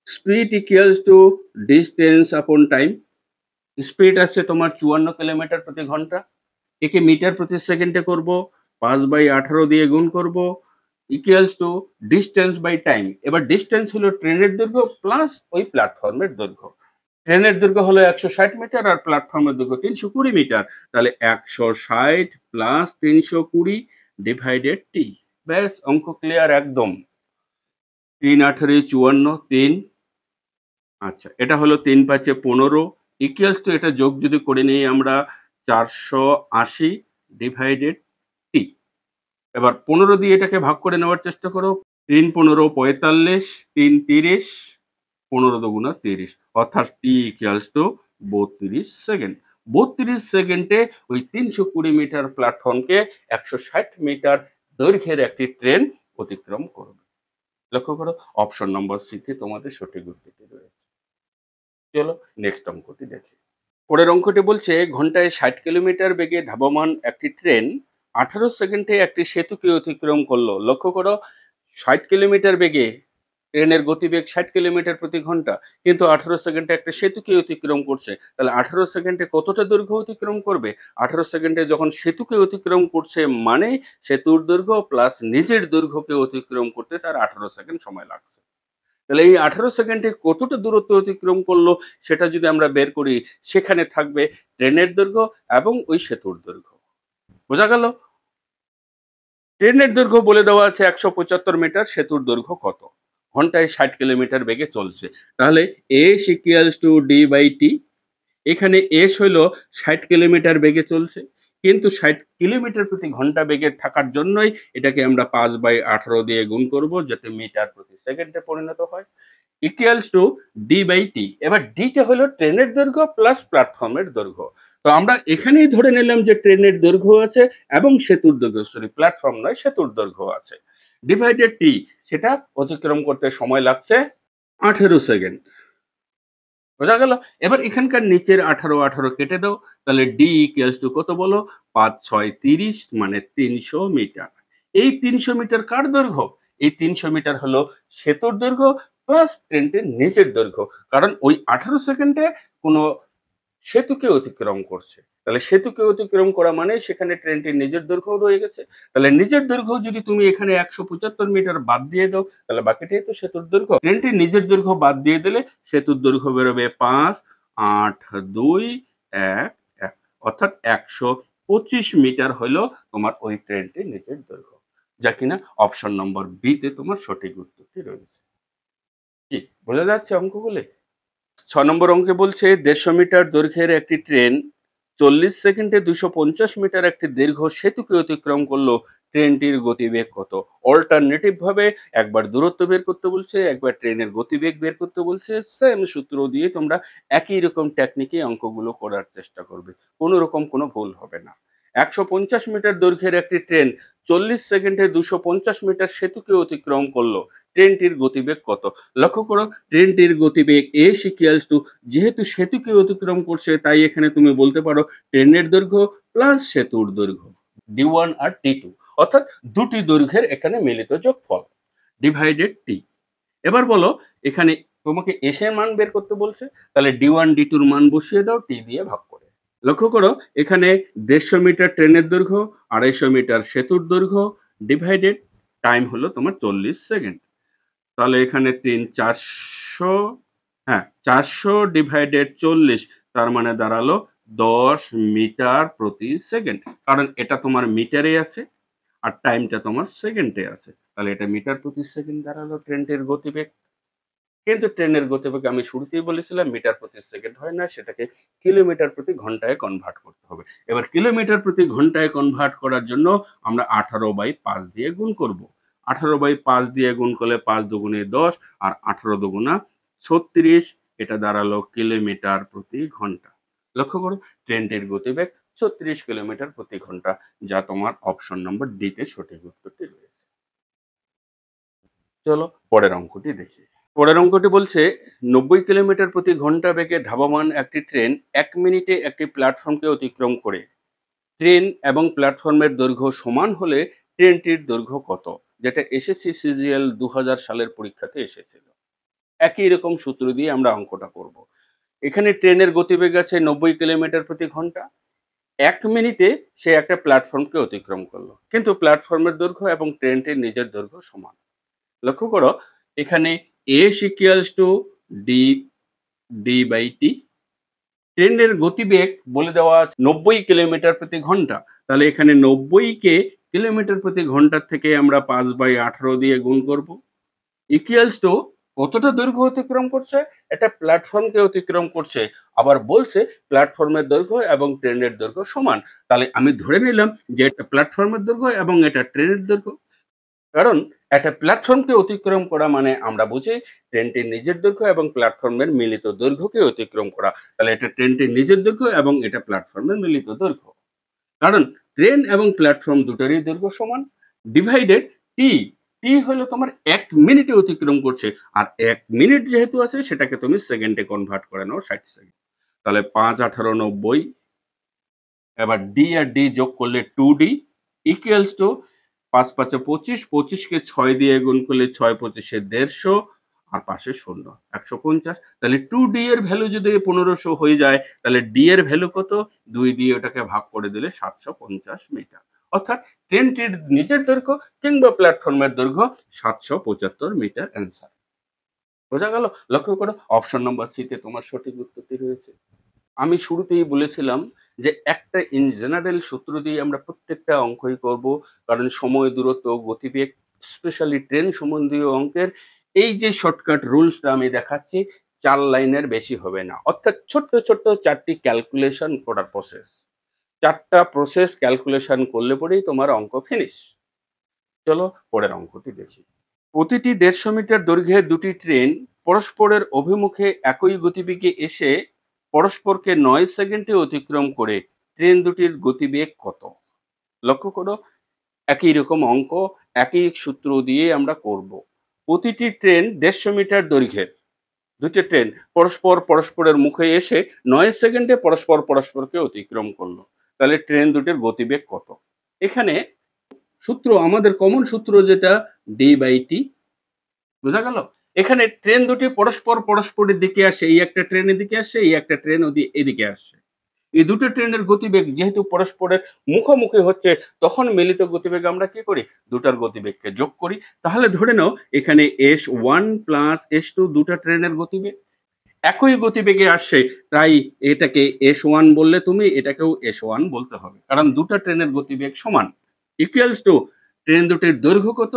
স্পিড ইকুয়ালস টু ডিস্টেন্স আপন টাইম। স্পিড আছে তোমার 54 কিলোমিটার প্রতি ঘন্টা। একে মিটার প্রতি সেকেন্ডে করব, 5/18 দিয়ে গুণ করব, equals to distance by time. এবার ডিস্টেন্স হলো ট্রেনের দৈর্ঘ্য প্লাস ওই প্ল্যাটফর্মের দৈর্ঘ্য। ট্রেনের দৈর্ঘ্য হলো 160 মিটার আর প্ল্যাটফর্মের দৈর্ঘ্য 320 মিটার। তাহলে 160 প্লাস 320 ডিভাইডেড টি। ব্যাস, অঙ্ক ক্লিয়ার একদম। 3 × 18 = 54, 3। আচ্ছা, এটা হলো 3×5 = 15, ইকুয়ালস টু এটা যোগ যদি করে নিই আমরা 480 ডিভাইডেড টি। এবার 15 দিয়ে এটাকে ভাগ করে নেওয়ার চেষ্টা করো। 3×15 = 45, 3×30, 15 × 2 = 30, অর্থাৎ টি ইকুয়ালস টু 32 সেকেন্ড। 32 সেকেন্ডে ওই 320 মিটার প্ল্যাটফর্মকে 160 মিটার দৈর্ঘ্যের একটি ট্রেন অতিক্রম করবে। লক্ষ্য করো, অপশন নম্বর সি তে তোমাদের সঠিক উত্তরটি রয়েছে। চলো নেক্সট অঙ্কটি দেখি। পরের অঙ্কটি বলছে ঘন্টায় 60 কিলোমিটার বেগে ধাবমান একটি ট্রেন 18 সেকেন্ডে একটি সেতুকে অতিক্রম করলো। লক্ষ্য করো, 60 কিলোমিটার বেগে ট্রেনের গতিবেগ 60 কিলোমিটার প্রতি ঘন্টা, কিন্তু 18 সেকেন্ডে একটা সেতুকে অতিক্রম করছে। তাহলে 18 সেকেন্ডে কতটা দৈর্ঘ্য অতিক্রম করবে? 18 সেকেন্ডে যখন সেতুকে অতিক্রম করছে মানে সেতুর দৈর্ঘ্য প্লাস নিজের দৈর্ঘ্যকে অতিক্রম করতে তার 18 সেকেন্ড সময় লাগছে। তাহলে এই 18 সেকেন্ডে কতটা দূরত্ব অতিক্রম করলো সেটা যদি আমরা বের করি, সেখানে থাকবে ট্রেনের দৈর্ঘ্য এবং ওই সেতুর দৈর্ঘ্য। বোঝা গেল? ট্রেনের দৈর্ঘ্য বলে দেওয়া আছে 175 মিটার, সেতুর দৈর্ঘ্য কত? ঘন্টায় 60 কিলোমিটার বেগে চলছে। তাহলে S ইকুয়ালস টু D/T। এখানে S হলো 60 কিলোমিটার বেগে চলছে, কিন্তু 60 কিলোমিটার প্রতি ঘন্টা বেগে থাকার জন্যই এটাকে আমরা 5/18 দিয়ে গুণ করব, যাতে মিটার প্রতি সেকেন্ডে পরিণত হয়। Equals to D/T। এবার D টা হলো ট্রেনের দৈর্ঘ্য প্লাস প্ল্যাটফর্মের দৈর্ঘ্য। তো আমরা এখানেই ধরে নিলাম যে ট্রেনের দৈর্ঘ্য আছে এবং সেতুর দৈর্ঘ্য, সরি প্ল্যাটফর্ম নয়, সেতুর দৈর্ঘ্য আছে। ডিভাইডেড টি, সেটা অতিক্রম করতে সময় লাগছে 18 সেকেন্ড। বোঝা গেল? এবার এখানকার নিচের 18, 18 কেটে দাও। তাহলে ডি ইকুয়ালস টু কত বলো? ৫, ৬, ৩০ মানে ৩০০ মিটার। এই ৩০০ মিটার কার দৈর্ঘ্য? এই ৩০০ মিটার হলো সেতুর দৈর্ঘ্য প্লাস ট্রেনটির নিচের দৈর্ঘ্য। কারণ ওই 18 সেকেন্ডে কোনো সেতুকে অতিক্রম করছে। তাহলে সেতুকে অতিক্রম করা মানে সেখানে ট্রেনটির নিজের দৈর্ঘ্যও রয়ে গেছে। তাহলে নিজের দৈর্ঘ্য যদি তুমি এখানে ১৭৫ মিটার বাদ দিয়ে দাও, তাহলে বাকিটাই তো সেতুর দৈর্ঘ্য। ট্রেনটির নিজের দৈর্ঘ্য বাদ দিয়ে দিলে সেতুর দৈর্ঘ্য বেরোবে ৫, ৮, ২, ১, ১ অর্থাৎ ১২৫ মিটার হলো তোমার ওই ট্রেনটির নিজের দৈর্ঘ্য। যা কিনা অপশন নম্বর বি তে তোমার সঠিক উত্তরটি রয়েছে। কি বোঝা যাচ্ছে অঙ্কগুলি? ৬ নম্বর অঙ্কে বলছে ১৫০ মিটার দৈর্ঘ্যের একটি ট্রেন ৪০ সেকেন্ডে ২৫০ মিটার একটি দীর্ঘ সেতুকে অতিক্রম করলো। ট্রেনটির গতিবেগ কত? অল্টারনেটিভ ভাবে একবার দূরত্ব বের করতে বলছে, একবার ট্রেনের গতিবেগ বের করতে বলছে। সেম সূত্র দিয়ে তোমরা একই রকম টেকনিকে অঙ্কগুলো করার চেষ্টা করবে। কোনো রকম কোনো ভুল হবে না। ১৫০ মিটার দৈর্ঘ্যের একটি ট্রেন ৪০ সেকেন্ডে ২৫০ মিটার সেতুকে অতিক্রম করলো। ট্রেনটির গতিবেগ কত? লক্ষ্য করো, ট্রেনটির গতিবেগ এস ইকুয়ালস টু, যেহেতু সেতুকে অতিক্রম করছে তাই এখানে তুমি বলতে পারো ট্রেনের দৈর্ঘ্য প্লাস সেতুর দৈর্ঘ্য, ডি1 আর টি2, অর্থাৎ দুটি দৈর্ঘ্যের এখানে মিলিত যোগফল, ডিভাইডেড টি। এবার বলো, এখানে তোমাকে এস এর মান বের করতে বলছে, তাহলে ডি1 ডি2 এর মান বসিয়ে দাও টি দিয়ে ভাগ করে। লক্ষ্য করো, এখানে ১৫০ মিটার ট্রেনের দৈর্ঘ্য, ২৫০ মিটার সেতুর দৈর্ঘ্য, ডিভাইডেড টাইম হলো তোমার ৪০ সেকেন্ড। তাহলে এখানে ৩ ৪০০, হ্যাঁ ৪০০ ডিভাইডেড ৪০, তার মানে দাঁড়ালো ১০ মিটার প্রতি সেকেন্ড। কারণ এটা তোমার মিটারে আছে আর টাইমটা তোমার সেকেন্ডে আছে। তাহলে এটা মিটার প্রতি সেকেন্ড দাঁড়ালো ট্রেনটির গতিবেগ। কিন্তু ট্রেনের গতিবেগ আমি শুরুতেই বলেছিলাম মিটার প্রতি সেকেন্ড হয় না, সেটাকে কিলোমিটার প্রতি ঘন্টায় কনভার্ট করতে হবে। এবার কিলোমিটার প্রতি ঘন্টায় কনভার্ট করার জন্য আমরা 18/5 দিয়ে গুণ করব। 18/5 দিয়ে গুণ করলে ৫ দুগুণে ১০ আর 18 দুগুণা ৩৬, এটা দাঁড়ালো কিলোমিটার প্রতি ঘন্টা। লক্ষ্য করো, ট্রেনটির গতিবেগ ৩৬ কিলোমিটার প্রতি ঘন্টা, যা তোমার অপশন নম্বর ডি তে সঠিক উত্তরটি রয়েছে। চলো পরের অঙ্কটি দেখি। পরের অঙ্কটি বলছে ৯০ কিলোমিটার প্রতি ঘন্টা বেগে ধাবমান একটি ট্রেন ১ মিনিটে একটি প্ল্যাটফর্মকে অতিক্রম করে। ট্রেন এবং প্ল্যাটফর্মের দৈর্ঘ্য সমান হলে ট্রেনটির দৈর্ঘ্য কত? যেটা এসএসসি সিজিএল ২০০০ সালের পরীক্ষাতে এসেছিল। একই রকম সূত্র দিয়ে আমরা অঙ্কটা করব। এখানে ট্রেনের গতিবেগ আছে ৯০ কিলোমিটার প্রতি ঘন্টা। ১ মিনিটে সে একটা প্ল্যাটফর্মকে অতিক্রম করলো। কিন্তু প্ল্যাটফর্মের দৈর্ঘ্য এবং ট্রেনটির নিজের দৈর্ঘ্য সমান। লক্ষ্য করো, এখানে S equals to D D by T. ট্রেনের গতিবেগ বলে দেওয়া আছে ৯০ কিলোমিটার প্রতি ঘন্টা। তাহলে এখানে ৯০ কে কিলোমিটার প্রতি ঘন্টার থেকে আমরা ৫/১৮ দিয়ে গুণ করব। ইকুয়ালস টু কতটা দৈর্ঘ্য অতিক্রম করছে? এটা প্ল্যাটফর্মকে অতিক্রম করছে। আবার বলছে প্ল্যাটফর্মের দৈর্ঘ্য এবং ট্রেনের দৈর্ঘ্য সমান। তাহলে আমি ধরে নিলাম যে এটা প্ল্যাটফর্মের দৈর্ঘ্য এবং এটা ট্রেনের দৈর্ঘ্য। কারণ একটা প্ল্যাটফর্মকে অতিক্রম করা মানে আমরা বুঝি ট্রেনটির নিজের দৈর্ঘ্য এবং প্ল্যাটফর্মের মিলিত দৈর্ঘ্যকে অতিক্রম করা। তাহলে এটা ট্রেনটির নিজের দৈর্ঘ্য এবং এটা প্ল্যাটফর্মের মিলিত দৈর্ঘ্য। কারণ ট্রেন এবং প্ল্যাটফর্ম দুটোরই দৈর্ঘ্য সমান। ডিভাইডেড টি। টি হলো তোমার ১ মিনিটে অতিক্রম করছে। আর ১ মিনিট যেহেতু আছে সেটাকে তুমি সেকেন্ডে কনভার্ট করে নাও ৬০ সেকেন্ড। তাহলে ৫, ১৮, ৯০। এবার ডি আর ডি যোগ করলে 2D ইকুয়ালস টু ৫ ৫ ২৫, ২৫ কে ৬ দিয়ে গুণ করলে ৬ ২৫ ১৫০ আর পাশে ০ ১৫০। তাহলে 2D এর ভ্যালু যদি ১৫০০ হয়ে যায় তাহলে ডি এর ভ্যালু কত? ২ দিয়ে ওটাকে ভাগ করে দিলে ৭৫০ মিটার। অর্থাৎ ট্রেনটির নিজের দৈর্ঘ্য কিংবা প্ল্যাটফর্মের দৈর্ঘ্য ৭৭৫ মিটার অ্যান্সার। বোঝা গেল? লক্ষ্য করো, অপশন নম্বর সি তে তোমার সঠিক উত্তরটি রয়েছে। আমি শুরুতেই বলেছিলাম যে একটা ইন জেনারেল সূত্র দিয়ে আমরা প্রত্যেকটা অঙ্কই করব। কারণ সময়, দূরত্ব, গতিবেগ, স্পেশালি ট্রেন সম্বন্ধীয় অঙ্কের এই যে শর্টকাট রুলসটা আমি দেখাচ্ছি ৪ লাইনের বেশি হবে না। অর্থাৎ ছোট্ট, ছোট্ট ৪ টি ক্যালকুলেশন করার প্রসেস। ৪ টা প্রসেস ক্যালকুলেশন করলে পরেই তোমার অঙ্ক ফিনিশ। চলো পরের অঙ্কটি দেখি। প্রতিটি ১৫০ মিটার দৈর্ঘ্যের দুটি ট্রেন পরস্পরের অভিমুখে একই গতিবেগে এসে পরস্পরকে 9 সেকেন্ডে অতিক্রম করে ট্রেন দুটির গতিবেগ কত? লক্ষ্য করো, একই রকম অঙ্ক, একই সূত্র দিয়ে আমরা করব। প্রতিটি ট্রেন 150 মিটার দৈর্ঘ্যের। দুটি ট্রেন পরস্পরের মুখে এসে 9 সেকেন্ডে পরস্পরকে অতিক্রম করলো। তাহলে ট্রেন দুটির গতিবেগ কত? এখানে সূত্র, আমাদের কমন সূত্র যেটা d/t, বোঝা গেল? এখানে ট্রেন দুটি পরস্পরের দিকে আসে, এই একটা ট্রেন এদিকে আসছে, এই একটা ট্রেন এদিকে আসছে। এই দুটো ট্রেনের গতিবেগ যেহেতু পরস্পরের মুখোমুখি হচ্ছে, তখন মিলিত গতিবেগ আমরা কি করি? দুটার গতিবেগকে যোগ করি। তাহলে ধরে নাও এখানে S1 প্লাস S2 দুটা ট্রেনের গতিবেগ একই গতিবেগে আসছে, তাই এটাকে S1 বললে তুমি, এটাকেও S1 বলতে হবে, কারণ দুটা ট্রেনের গতিবেগ সমান। ইকুয়ালস টু ট্রেন দুটির দৈর্ঘ্য কত?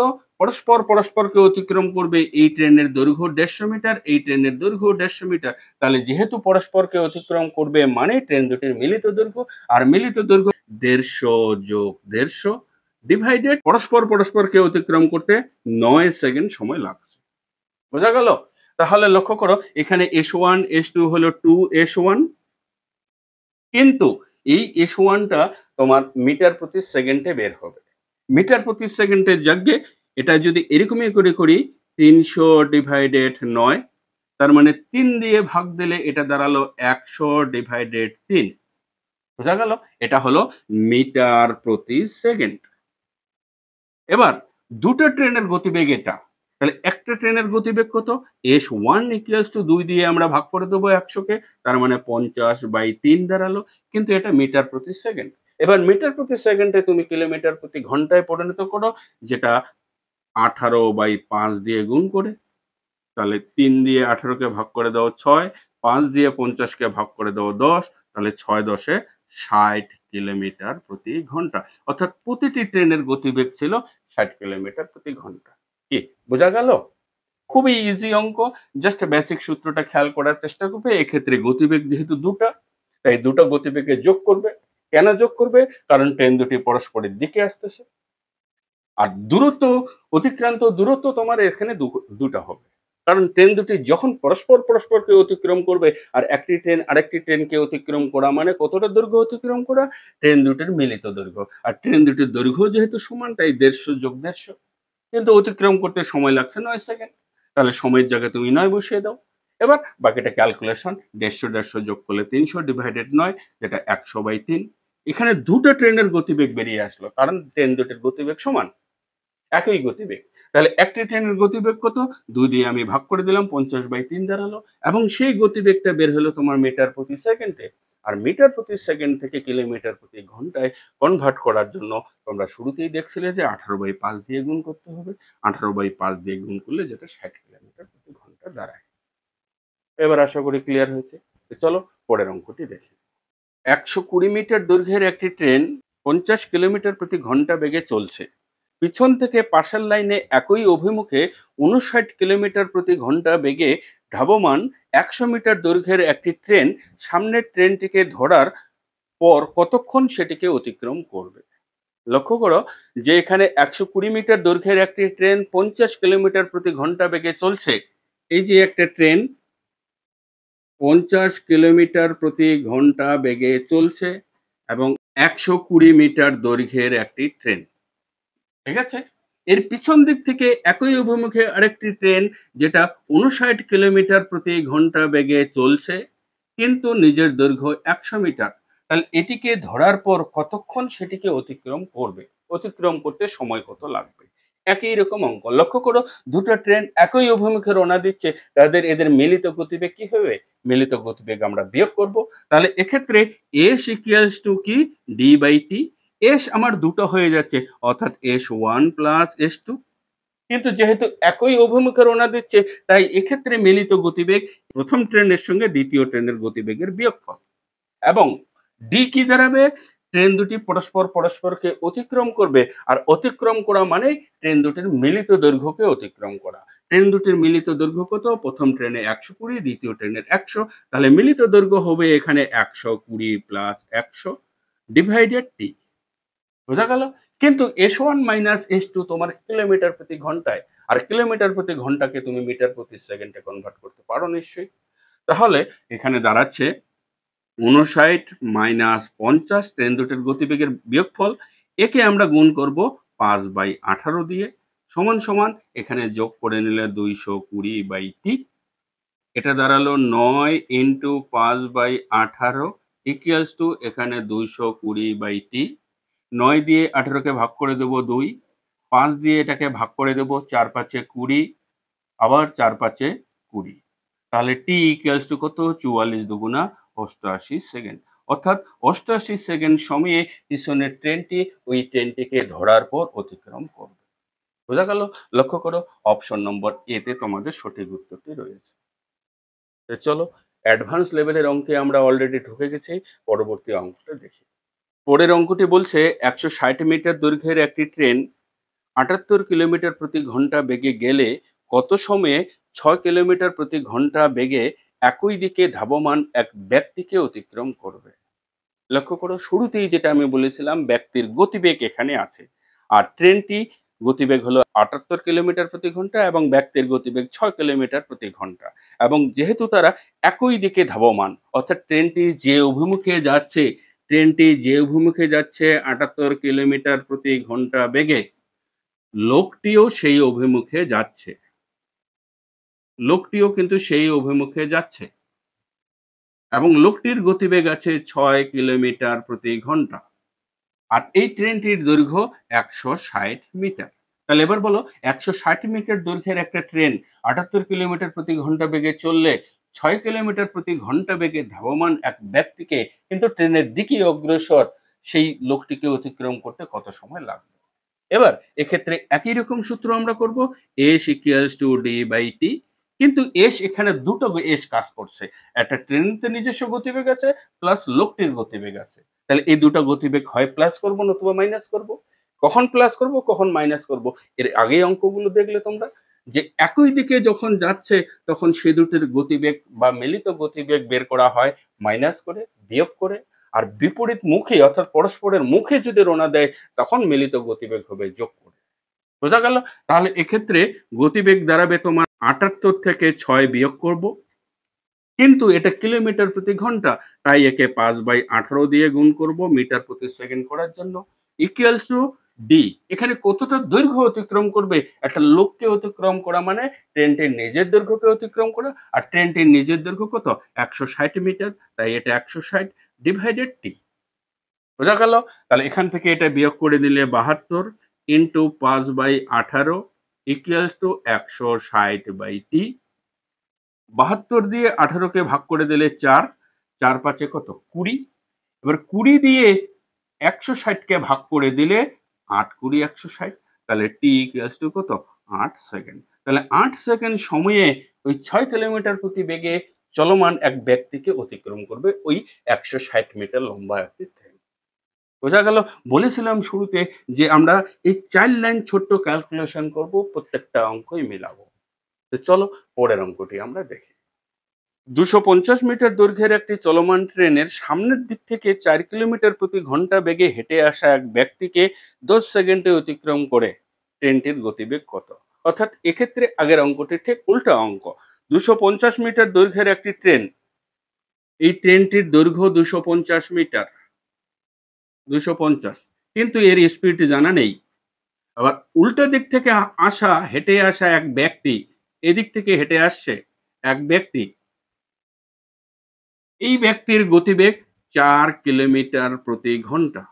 পরস্পরকে অতিক্রম করবে, এই ট্রেনের দৈর্ঘ্য 150 মিটার, এই ট্রেনের দৈর্ঘ্য 150 মিটার। তাহলে যেহেতু পরস্পরকে অতিক্রম করবে মানে ট্রেন দুটির মিলিত দৈর্ঘ্য, আর মিলিত দৈর্ঘ্য 150 যোগ 150 ডিভাইডেড পরস্পরকে অতিক্রম করতে 9 সেকেন্ড সময় লাগছে। বোঝা গেল? তাহলে লক্ষ্য করো, এখানে S1 S2 হলো 2S1, কিন্তু এই S1 টা তোমার মিটার প্রতি সেকেন্ডে বের হবে। মিটার প্রতি সেকেন্ডের জায়গায় এটা যদি এরকমই করে করি, 300 ডিভাইডেড 9, তার মানে 3 দিয়ে ভাগ দিলে এটা দাঁড়ালো 100 ডিভাইডেড 3। বোঝা গেল? এটা হলো মিটার প্রতি সেকেন্ড। এবার দুটো ট্রেনের গতিবেগ এটা। তাহলে একটা ট্রেনের গতিবেগ কত? S1 ইকুয়ালস টু 2 দিয়ে আমরা ভাগ করে দেবো 100 কে, তার মানে 50/3 দাঁড়ালো, কিন্তু এটা মিটার প্রতি সেকেন্ড। এবার মিটার প্রতি সেকেন্ডে তুমি কিলোমিটার প্রতি ঘন্টায় পরিণত করো, যেটা 18/5 দিয়ে গুণ করে। তাহলে 3 দিয়ে 18 কে ভাগ করে দাও 6, 5 দিয়ে 50 কে ভাগ করে দাও 10, তাহলে 6 10 এ 60 কিলোমিটার প্রতি ঘন্টা। অর্থাৎ প্রতিটি ট্রেনের গতিবেগ ছিল 60 কিলোমিটার প্রতি ঘন্টা। কি বোঝা গেল? খুবই ইজি অঙ্ক, জাস্ট বেসিক সূত্রটা খেয়াল করার চেষ্টা করবে। এক্ষেত্রে গতিবেগ যেহেতু দুটা, তাই দুটো গতিবেগে যোগ করবে। কেন যোগ করবে? কারণ ট্রেন দুটি পরস্পরের দিকে আসতেছে। আর দূরত্ব, অতিক্রান্ত দূরত্ব তোমার এখানে দুটা হবে, কারণ ট্রেন দুটি যখন পরস্পরকে অতিক্রম করবে, আর একটি ট্রেন আরেকটি ট্রেনকে অতিক্রম করা মানে কতটা দৈর্ঘ্য অতিক্রম করা? ট্রেন দুটির মিলিত দৈর্ঘ্য। আর ট্রেন দুটির দৈর্ঘ্য যেহেতু সমান, তাই 150 যোগ 150, কিন্তু অতিক্রম করতে সময় লাগছে 9 সেকেন্ড। তাহলে সময়ের জায়গায় তুমি 9 বসিয়ে দাও। এবার বাকিটা ক্যালকুলেশন, 150 যোগ করলে 300 ডিভাইডেড 9, যেটা 100/3। এখানে দুটো ট্রেনের গতিবেগ বেরিয়ে আসলো, কারণ ট্রেন দুটির গতিবেগ সমান, একই গতিবেগ। তাহলে একটি ট্রেনের গতিবেগ কত? 2 দিয়ে আমি ভাগ করে দিলাম, 50/3 দাঁড়ালো, এবং সেই গতিবেগটা বের হলো তোমার মিটার প্রতি সেকেন্ডে। আর মিটার প্রতি সেকেন্ড থেকে কিলোমিটার প্রতি ঘন্টায় কনভার্ট করার জন্য তোমরা শুরুতেই দেখছিলে যে 18/5 দিয়ে গুণ করতে হবে। 18/5 দিয়ে গুণ করলে যেটা 60 কিলোমিটার প্রতি ঘন্টা দাঁড়ায়। এবার আশা করি ক্লিয়ার হয়েছে। তো চলো পরের অঙ্কটি দেখি। 120 মিটার দৈর্ঘ্যের একটি ট্রেন 50 কিলোমিটার প্রতি ঘন্টা বেগে চলছে। পিছন থেকে পাশের লাইনে একই অভিমুখে 59 কিলোমিটার প্রতি ঘন্টা বেগে ধাবমান 100 মিটার দৈর্ঘ্যের একটি ট্রেন সামনের ট্রেনটিকে ধরার পর কতক্ষণ সেটিকে অতিক্রম করবে? লক্ষ্য করো যে এখানে 120 মিটার দৈর্ঘ্যের একটি ট্রেন 50 কিলোমিটার প্রতি ঘন্টা বেগে চলছে। এই যে একটা ট্রেন 50 কিলোমিটার প্রতি ঘন্টা বেগে চলছে এবং 120 মিটার দৈর্ঘ্যের একটি ট্রেন। ঠিক আছে? এর পিছন দিক থেকে একই অভিমুখে আরেকটি ট্রেন, যেটা 59 কিলোমিটার প্রতি ঘন্টা বেগে চলছে, কিন্তু নিজের দৈর্ঘ্য 100 মিটার। তাহলে এটিকে ধরার পর কতক্ষণ সেটিকে অতিক্রম করবে? অতিক্রম করতে সময় কত লাগবে? একই রকম অঙ্ক। লক্ষ্য করো, দুটো ট্রেন একই অভিমুখে রওনা দিচ্ছে, এদের মিলিত গতিবেগ কি হবে? মিলিত গতিবেগ আমরা বিয়োগ করব। তাহলে এক্ষেত্রে S ইকুয়ালস টু কি? d/t। এস আমার দুটো হয়ে যাচ্ছে, অর্থাৎ S1 প্লাস S2, কিন্তু যেহেতু একই অভিমুখে রওনা দিচ্ছে, তাই এক্ষেত্রে মিলিত গতিবেগ প্রথম ট্রেনের সঙ্গে দ্বিতীয় ট্রেনের গতিবেগের বিয়োগফল। এবং ডি কি দাঁড়াবে? ট্রেন দুটি পরস্পরকে অতিক্রম করবে, আর অতিক্রম করা মানে ট্রেন দুটির মিলিত দৈর্ঘ্যকে অতিক্রম করা। ট্রেন দুটির মিলিত দৈর্ঘ্য কত? প্রথম ট্রেনে 120, দ্বিতীয় ট্রেনের 100, তাহলে মিলিত দৈর্ঘ্য হবে এখানে 120 প্লাস 100 ডিভাইডেড টি। বোঝা গেল? কিন্তু S1 মাইনাস S2 তোমার কিলোমিটার প্রতি ঘন্টায়, আর কিলোমিটার প্রতি ঘন্টাকে তুমি মিটার প্রতি সেকেন্ডে কনভার্ট করতে পারো নিশ্চয়ই। তাহলে এখানে দাঁড়াচ্ছে 59 মাইনাস 50 ট্রেন দুটির গতিবেগের বিয়োগফল, একে আমরা গুণ করব 5/18 দিয়ে, সমান সমান এখানে যোগ করে নিলে 220/t। এটা দাঁড়ালো 9 ইন্টু 5/18 ইকুয়ালস টু এখানে 220/t। 9 দিয়ে 18কে ভাগ করে দেব 2, 5 দিয়ে এটাকে ভাগ করে দেব, 4 5 20, আবার 4 5 20। তাহলে টি ইকুয়ালস টু কত? 44 দুগুণা 88 সেকেন্ড। অর্থাৎ 88 সেকেন্ড সময়ে পিছনের ট্রেনটি ওই ট্রেনটিকে ধরার পর অতিক্রম করবে। বোঝা গেল? লক্ষ্য করো, অপশন নম্বর এ তে তোমাদের সঠিক উত্তরটি রয়েছে। তো চলো, অ্যাডভান্স লেভেলের অঙ্কে আমরা অলরেডি ঢুকে গেছি। পরবর্তী অঙ্কটা দেখি। পরের অঙ্কটি বলছে 160 মিটার দৈর্ঘ্যের একটি ট্রেন 78 কিলোমিটার প্রতি ঘন্টা বেগে গেলে কত সময়ে 6 কিলোমিটার প্রতি ঘন্টা বেগে একই দিকে ধাবমান এক ব্যক্তিকে অতিক্রম করবে। লক্ষ্য করো, শুরুতেই যেটা আমি বলেছিলাম ব্যক্তির গতিবেগ এখানে আছে, আর ট্রেনটি গতিবেগ হলো 78 কিলোমিটার প্রতি ঘন্টা এবং ব্যক্তির গতিবেগ 6 কিলোমিটার প্রতি ঘন্টা, এবং যেহেতু তারা একই দিকে ধাবমান, অর্থাৎ ট্রেনটি যে অভিমুখে যাচ্ছে 78 কিলোমিটার প্রতি ঘন্টা বেগে, লোকটিও সেই অভিমুখে যাচ্ছে, লোকটিও কিন্তু সেই অভিমুখে যাচ্ছে, এবং লোকটির গতিবেগ আছে 6 কিলোমিটার প্রতি ঘন্টা। আর এই ট্রেনটির দৈর্ঘ্য 160 মিটার। তাহলে এবার বলো, 160 মিটার দৈর্ঘ্যের একটা ট্রেন 78 কিলোমিটার প্রতি ঘন্টা বেগে চললে 6 কিলোমিটার প্রতি ঘন্টা বেগে ধাবমান এক ব্যক্তিকে কিন্তু ট্রেনের দিকে অগ্রসর সেই লোকটিকে অতিক্রম করতে কত সময় লাগবে? এবার এক্ষেত্রে একই রকম সূত্র আমরা করব, s equals to D by T. কিন্তু এস এখানে দুটো এস কাজ করছে, একটা ট্রেনের নিজস্ব গতিবেগ আছে প্লাস লোকটির গতিবেগ আছে। তাহলে এই দুটো গতিবেগ হয় প্লাস করব নতুবা মাইনাস করব। কখন প্লাস করব কখন মাইনাস করব, এর আগেই অঙ্কগুলো দেখলে তোমরা যে একই দিকে যখন যাচ্ছে তখন সে দুটির গতিবেগ বা মিলিত গতিবেগ বের করা হয় মাইনাস করে, বিয়োগ করে, আর বিপরীত মুখে অর্থাৎ পরস্পরের মুখে যদি রওনা দেয় তখন মিলিত গতিবেগ হবে যোগ করে। বোঝা গেল? তাহলে এক্ষেত্রে গতিবেগ দাঁড়াবে তোমার 78 থেকে 6 বিয়োগ করব, কিন্তু এটা কিলোমিটার প্রতি ঘন্টা, তাই একে 5/18 দিয়ে গুণ করব মিটার প্রতি সেকেন্ড করার জন্য, ইকুয়ালস টু ডি। এখানে কতটা দৈর্ঘ্য অতিক্রম করবে? একটা লোককে অতিক্রম করা মানে ট্রেনটির নিজের দৈর্ঘ্যকে অতিক্রম করা, আর ট্রেনটির নিজের দৈর্ঘ্য কত? 160 মিটার, তাই এটা 160 ডিভাইডেড টি। বোঝা গেল? তাহলে এখান থেকে এটা বিয়োগ করে দিলে 72 ইন্টু 5/18 ইকুয়ালস টু 160/t। 72 দিয়ে 18 কে ভাগ করে দিলে 4, 4 5 কত? 20। এবার 20 দিয়ে 160 কে ভাগ করে দিলে 8 20 160, তাহলে t ইকুয়ালস টু কত? 8 সেকেন্ড। তাহলে 8 সেকেন্ড সময়ে ওই 6 কিলোমিটার প্রতি বেগে চলমান এক ব্যক্তিকে অতিক্রম করবে ওই 160 মিটার লম্বা একটি ট্রেন। বোঝা গেল? বলেছিলাম শুরুতে যে আমরা এই 4 লাইন ছোট্ট ক্যালকুলেশন করব, প্রত্যেকটা অঙ্কই মেলাবো। তো চলো, পরের অঙ্কটি আমরা দেখি। 250 মিটার দৈর্ঘ্যের একটি চলমান ট্রেনের সামনের দিক থেকে 4 কিলোমিটার প্রতি ঘন্টা বেগে হেঁটে আসা এক ব্যক্তিকে 10 সেকেন্ডে অতিক্রম করে ট্রেনটির গতিবেগ কত? অর্থাৎ এক্ষেত্রে আগের অঙ্কটি ঠিক উল্টা অঙ্ক। 250 মিটার দৈর্ঘ্যের একটি ট্রেন, এই ট্রেনটির দৈর্ঘ্য 250 মিটার, 250, কিন্তু এর স্পিড জানা নেই। আবার উল্টো দিক থেকে হেঁটে আসা এক ব্যক্তি, এদিক থেকে হেঁটে আসছে এক ব্যক্তি, এই ব্যক্তির গতিবেগ 4 কিলোমিটার প্রতি ঘন্টা,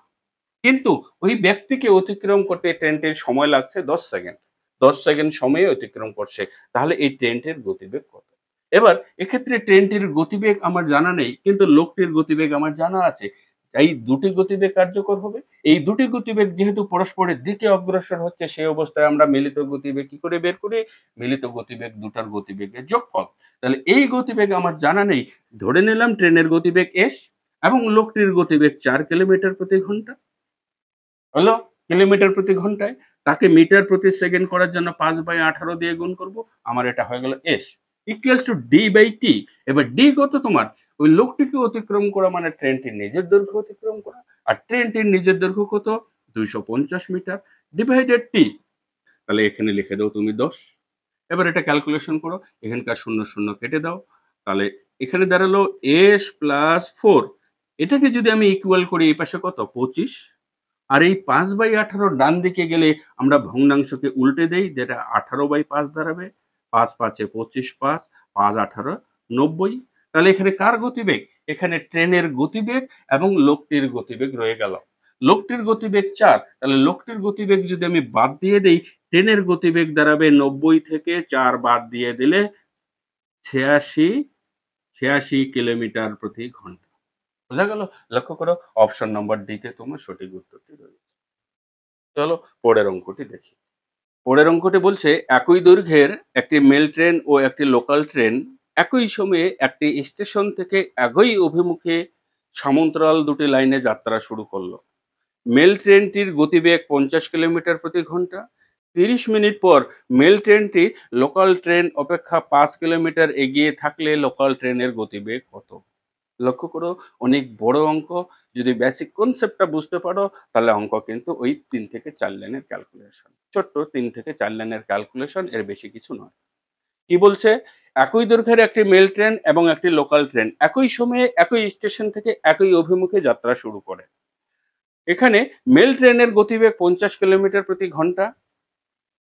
কিন্তু ওই ব্যক্তিকে অতিক্রম করতে ট্রেনটির সময় লাগছে 10 সেকেন্ড। 10 সেকেন্ড সময়ে অতিক্রম করছে। তাহলে এই ট্রেনটির গতিবেগ কত? এবার এক্ষেত্রে ট্রেনটির গতিবেগ আমার জানা নেই, কিন্তু লোকটির গতিবেগ আমার জানা আছে। তাই দুটি গতিবেগ কার্যকর হবে। এই দুটি গতিবেগ যেহেতু পরস্পরের দিকে অগ্রসর হচ্ছে, সেই অবস্থায় আমরা মিলিত গতিবেগ কি করে বের করি? মিলিত গতিবেগ দুটার গতিবেগের যোগফল। তাহলে এই গতিবেগ আমার জানা নেই। ধরে নিলাম ট্রেনের গতিবেগ s এবং লোকটির গতিবেগ 4 কিলোমিটার প্রতি ঘন্টা। হলো কিলোমিটার প্রতি ঘন্টায়, তাকে মিটার প্রতি সেকেন্ড করার জন্য 5/18 দিয়ে গুণ করব। আমার এটা হয়ে গেল s equals to d by t। এবার d কত তোমার? ওই লোকটিকে অতিক্রম করা মানে ট্রেনটির নিজের দৈর্ঘ্য অতিক্রম করা। আর ট্রেনটির নিজের দৈর্ঘ্য কত? 250 মিটার ডিভাইডেড t। তাহলে এখানে লিখে দাও তুমি 10। এবার এটা ক্যালকুলেশন করো। এখানকার 0 0 কেটে দাও। তাহলে এখানে দাঁড়ালো এস প্লাস 4। এটাকে যদি আমি ইকুয়াল করি এই পাশে কত 25, আর এই 5/18 ডান দিকে গেলে আমরা ভগ্নাংশকে উল্টে দেই, যেটা 18/5 দাঁড়াবে। 5 5 25, 5 5 18 90। তাহলে এখানে কার গতিবেগ? এখানে ট্রেনের গতিবেগ এবং লোকটির গতিবেগ রয়ে গেল। লোকটির গতিবেগ 4, তাহলে লোকটির গতিবেগ যদি আমি বাদ দিয়ে দেই, ট্রেনের গতিবেগ দাঁড়াবে 90 থেকে 4 বাদ দিয়ে দিলে 86 কিলোমিটার প্রতি ঘন্টা। বোঝা গেল? লক্ষ্য করো, অপশন নম্বর ডি তে তোমার সঠিক উত্তরটি রয়েছে। চলো পরের অঙ্কটি দেখি। পরের অঙ্কটি বলছে একই দৈর্ঘ্যের একটি মেল ট্রেন ও একটি লোকাল ট্রেন একই সময়ে একটি স্টেশন থেকে একই অভিমুখে সমান্তরাল দুটি লাইনে যাত্রা শুরু করলো। মেল ট্রেনটির গতিবেগ 50 কিলোমিটার প্রতি ঘন্টা। 30 মিনিট পর মেল ট্রেনটি লোকাল ট্রেন অপেক্ষা 5 কিলোমিটার এগিয়ে থাকলে লোকাল ট্রেনের গতিবেগ কত? লক্ষ্য করো, অনেক বড় অঙ্ক। যদি বেসিক কনসেপ্টটা বুঝতে পারো তাহলে অঙ্ক কিন্তু ওই 3 থেকে 4 লাইনের ক্যালকুলেশন। ছোট্ট 3 থেকে 4 লাইনের ক্যালকুলেশন, এর বেশি কিছু নয়। কি বলছে? একই দৈর্ঘ্যের একটি মেল ট্রেন এবং একটি লোকাল ট্রেন একই সময়ে একই স্টেশন থেকে একই অভিমুখে যাত্রা শুরু করে। এখানে মেল ট্রেনের গতিবেগ 50 কিলোমিটার প্রতি ঘন্টা,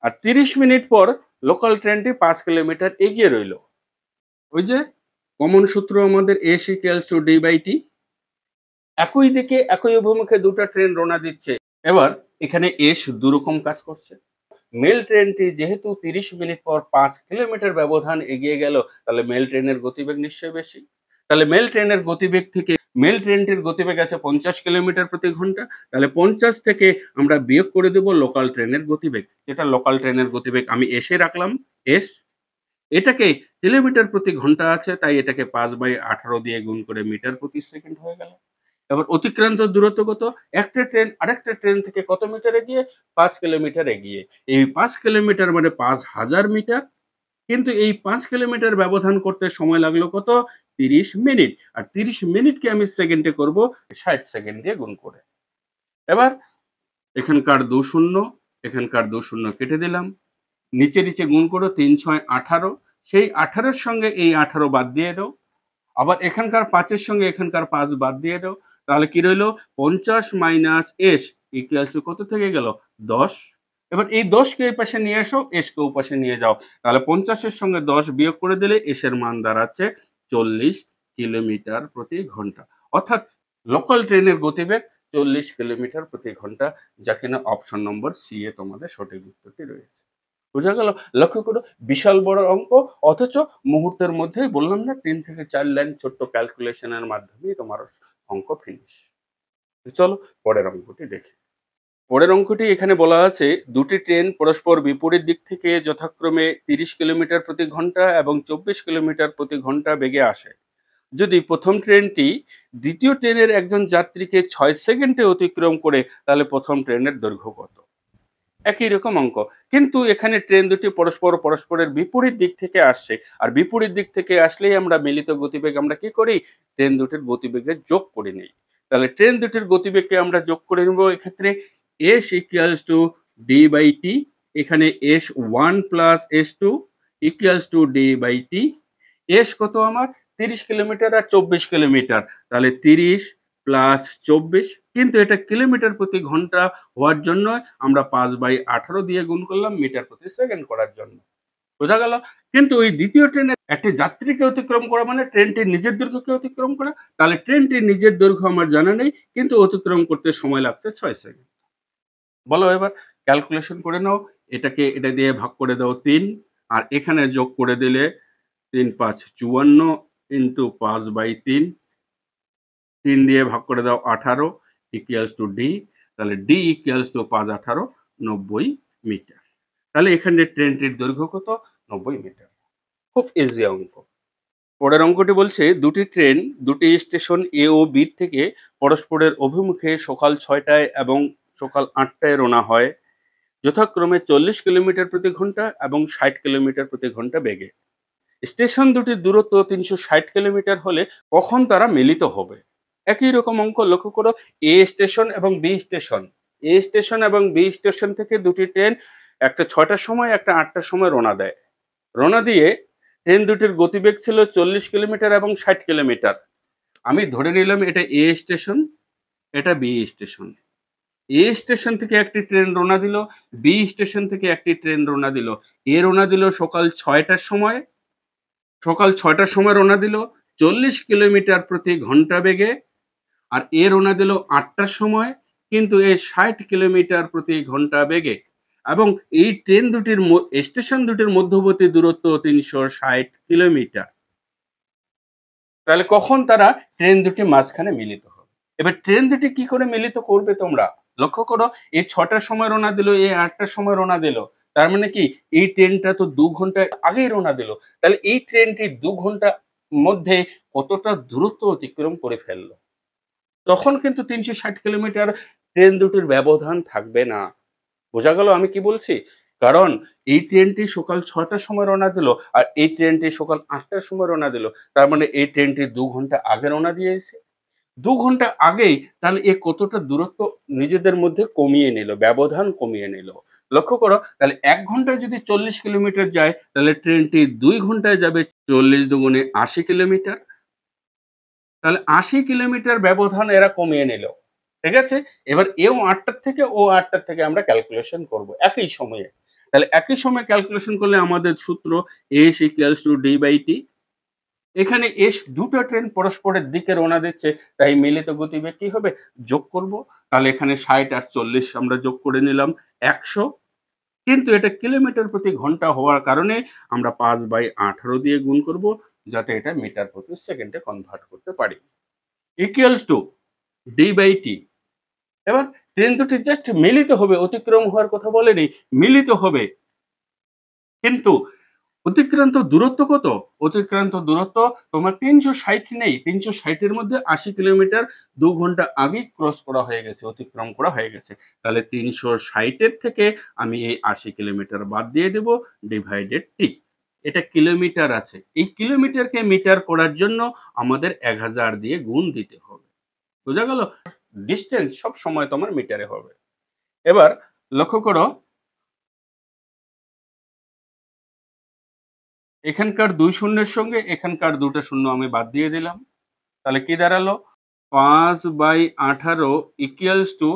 আর 30 মিনিট পর লোকাল ট্রেনটি 5 কিলোমিটার এগিয়ে রইল। ওই যে কমন সূত্র আমাদের S equals to D by T. একই দিকে একই অভিমুখে দুটো ট্রেন রওনা দিচ্ছে। এবার এখানে এস দুরকম কাজ করছে। মেল ট্রেনটি যেহেতু 30 মিনিট পর 5 কিলোমিটার ব্যবধান এগিয়ে গেল, তাহলে মেল ট্রেনের গতিবেগ নিশ্চয়ই বেশি। তাহলে মেল ট্রেনের গতিবেগ থেকে মেল ট্রেনটির গতিবেগ আছে 50 কিলোমিটার প্রতি ঘন্টা। তাহলে 50 থেকে আমরা বিয়োগ করে দেব লোকাল ট্রেনের গতিবেগ। যেটা লোকাল ট্রেনের গতিবেগ আমি এসে রাখলাম, এস। এটাকে কিলোমিটার প্রতি ঘন্টা আছে, তাই এটাকে 5/18 দিয়ে গুণ করে মিটার প্রতি সেকেন্ড হয়ে গেল। এবার অতিক্রান্ত দূরত্ব কত? একটা ট্রেন আরেকটা ট্রেন থেকে কত মিটার এগিয়ে? 5 কিলোমিটার এগিয়ে। এই 5 কিলোমিটার মানে 5000 মিটার। কিন্তু এই 5 কিলোমিটার ব্যবধান করতে সময় লাগলো কত? 30 মিনিট। আর 30 মিনিটকে আমি সেকেন্ডে করব 60 সেকেন্ড দিয়ে গুণ করে। এবার এখানকার 2 শূন্য, এখানকার 2 শূন্য কেটে দিলাম। নিচে নিচে গুণ করো, 3 6 18। সেই 18 সঙ্গে এই 18 বাদ দিয়ে দাও। আবার এখানকার 5 এর সঙ্গে এখানকার 5 বাদ দিয়ে দাও। তাহলে কি রইল? 50 মাইনাস এস ইকুয়ালস টু কত থেকে গেল? 10। এবার এই 10 কে এই পাশে নিয়ে এসো, এস কে ওপাশে নিয়ে যাও। তাহলে 50 এর সঙ্গে 10 বিয়োগ করে দিলে এস এর মান দাঁড়াচ্ছে 40 কিলোমিটার প্রতি ঘন্টা। অর্থাৎ লোকাল ট্রেনের গতিবেগ 40 কিলোমিটার প্রতি ঘন্টা, যা কিনা অপশন নম্বর সি এ তোমাদের সঠিক উত্তরটি রয়েছে। বোঝা গেল? লক্ষ্য করো, বিশাল বড় অঙ্ক, অথচ মুহূর্তের মধ্যেই বললাম না 3 থেকে 4 লাইন ছোট্ট ক্যালকুলেশনের মাধ্যমেই তোমার অঙ্ক ফিনিশ। চলো পরের অঙ্কটি দেখি। পরের অঙ্কটি এখানে বলা আছে দুটি ট্রেন পরস্পর বিপরীত দিক থেকে যথাক্রমে 30 কিলোমিটার প্রতি ঘন্টা এবং 24 কিলোমিটার প্রতি ঘন্টা বেগে আসে। যদি প্রথম ট্রেনটি দ্বিতীয় ট্রেনের একজন যাত্রীকে 6 সেকেন্ডে অতিক্রম করে, তাহলে প্রথম ট্রেনের দৈর্ঘ্য কত? একই রকম অঙ্ক, কিন্তু এখানে ট্রেন দুটি পরস্পরের বিপরীত দিক থেকে আসছে। আর বিপরীত দিক থেকে আসলেই আমরা মিলিত গতিবেগ আমরা কি করি? ট্রেন দুটির গতিবেগের যোগ করে নেই। তাহলে ট্রেন দুটির গতিবেগকে আমরা যোগ করে নেব। এক্ষেত্রে S equals to D by T. এখানে S one plus S two equals to D by T. S কত আমার? 30 কিলোমিটার আর 24 কিলোমিটার। তাহলে 30 প্লাস 24, কিন্তু এটা কিলোমিটার প্রতি ঘন্টা হওয়ার জন্য আমরা 5/18 দিয়ে গুণ করলাম মিটার প্রতি সেকেন্ড করার জন্য। বোঝা গেল? কিন্তু ওই দ্বিতীয় ট্রেনে একটি যাত্রীকে অতিক্রম করা মানে ট্রেনটির নিজের দৈর্ঘ্যকে অতিক্রম করা। তাহলে ট্রেনটির নিজের দৈর্ঘ্য আমার জানা নেই, কিন্তু অতিক্রম করতে সময় লাগছে 6 সেকেন্ড। বলো এবার ক্যালকুলেশন করে নাও। এটাকে এটা দিয়ে ভাগ করে দাও 3, আর এখানে যোগ করে দিলে 3 5 54 ইন্টু 5/3। 3 দিয়ে ভাগ করে দাও 18 ইকুয়ালস টু ডি। তাহলে ডি ইকুয়ালস টু 5 18 90 মিটার। তাহলে এখানে ট্রেনটির দৈর্ঘ্য কত? 90 মিটার। খুব ইজি অঙ্ক। পরের অঙ্কটি বলছে দুটি ট্রেন দুটি স্টেশন এ ও বি থেকে পরস্পরের অভিমুখে সকাল 6টায় এবং সকাল 8টায় রওনা হয়, যথাক্রমে 40 কিলোমিটার প্রতি ঘন্টা এবং 60 কিলোমিটার প্রতি ঘন্টা বেগে। স্টেশন দুটির দূরত্ব 360 কিলোমিটার হলে কখন তারা মিলিত হবে? একই রকম অঙ্ক। লক্ষ্য করো, এ স্টেশন এবং বি স্টেশন। এ স্টেশন এবং বি স্টেশন থেকে দুটি ট্রেন, একটা 6টার সময় একটা 8টার সময় রওনা দেয়। রওনা দিয়ে ট্রেন দুটির গতিবেগ ছিল 40 কিলোমিটার এবং 60 কিলোমিটার। আমি ধরে নিলাম এটা এ স্টেশন, এটা বি স্টেশন। এ স্টেশন থেকে একটি ট্রেন রওনা দিল, বি স্টেশন থেকে একটি ট্রেন রওনা দিল। এ রওনা দিল সকাল ৬টার সময়, রওনা দিল ৪০ কিলোমিটার প্রতি ঘন্টা বেগে। আর এ রওনা দিল ৮টার সময়, কিন্তু এ ৬০ কিলোমিটার প্রতি ঘন্টা বেগে। এবং এই ট্রেন দুটির স্টেশন দুটির মধ্যবর্তী দূরত্ব ৩৬০ কিলোমিটার। তাহলে কখন তারা ট্রেন দুটি মাঝখানে মিলিত হবে? এবার ট্রেন দুটি কি করে মিলিত করবে তোমরা লক্ষ্য করো। এ ৬টার সময় রওনা দিল, এ ৮টার সময় রওনা দিল। তার মানে কি এই ট্রেনটা তো ২ ঘন্টা আগেই রওনা দিল। তাহলে এই ট্রেনটি ২ ঘন্টা মধ্যে কতটা দূরত্ব অতিক্রম করে ফেললো? তখন কিন্তু ৩৬০ কিলোমিটার ট্রেন দুটির ব্যবধান থাকবে না। বোঝা গেল আমি কি বলছি? কারণ এই ট্রেনটি সকাল ৬টার সময় রওনা দিল আর এই ট্রেনটি সকাল ৮টার সময় রওনা দিল। তার মানে এই ট্রেনটি ২ ঘন্টা আগে রওনা দিয়েছে। ২ ঘন্টা আগেই তাহলে এ কতটা দূরত্ব নিজেদের মধ্যে কমিয়ে নিল, ব্যবধান কমিয়ে নিল। লক্ষ্য করো তাহলে ১ ঘন্টায় যদি ৪০ কিলোমিটার যায় তাহলে ট্রেনটি ২ ঘন্টায় যাবে ৪০ দুগুণে ৮০ কিলোমিটার। তাহলে ৮০ কিলোমিটার ব্যবধান এরা কমিয়ে নিল। ঠিক আছে? এবার এও ৮টার থেকে ও ৮টার থেকে আমরা ক্যালকুলেশন করব একই সময়ে। তাহলে একই সময়ে ক্যালকুলেশন করলে আমাদের সূত্র S = D/T। এখানে দুটো ট্রেন পরস্পরের দিকে রওনা দিচ্ছে, তাই মিলিত গতিবেগ কি হবে? যোগ করব। তাহলে এখানে ৬০ আর ৪০ আমরা যোগ করে নিলাম ১০০। কিন্তু এটা কিলোমিটার প্রতি ঘন্টা হওয়ার কারণে আমরা ৫/১৮ দিয়ে গুণ করব, যাতে এটা মিটার প্রতি সেকেন্ডে কনভার্ট করতে পারি। Equals to D/T। এবার ট্রেন দুটি জাস্ট মিলিত হবে, অতিক্রম হওয়ার কথা বলেনি, মিলিত হবে। কিন্তু অতিক্রান্ত দূরত্ব কত? অতিক্রান্ত দূরত্ব তোমার ৩৬০ নেই, ৩৬০ এর মধ্যে ৮০ কিলোমিটার ২ ঘন্টা আগেই ক্রস করা হয়ে গেছে, অতিক্রম করা হয়ে গেছে। তাহলে ৩৬০ এর থেকে আমি এই ৮০ কিলোমিটার বাদ দিয়ে দেব, ডিভাইডেড টি। এটা কিলোমিটার আছে। এই কিলোমিটারকে মিটার করার জন্য আমাদের ১০০০ দিয়ে গুণ দিতে হবে। বোঝা গেল? ডিসটেন্স সব সময় তোমার মিটারে হবে। এবার লক্ষ্য করো, এখানকার ২ শূন্যের সঙ্গে এখানকার ২টা শূন্য আমি বাদ দিয়ে দিলাম। তাহলে কি দাঁড়ালো? ৫/১৮ ইকুয়ালস টু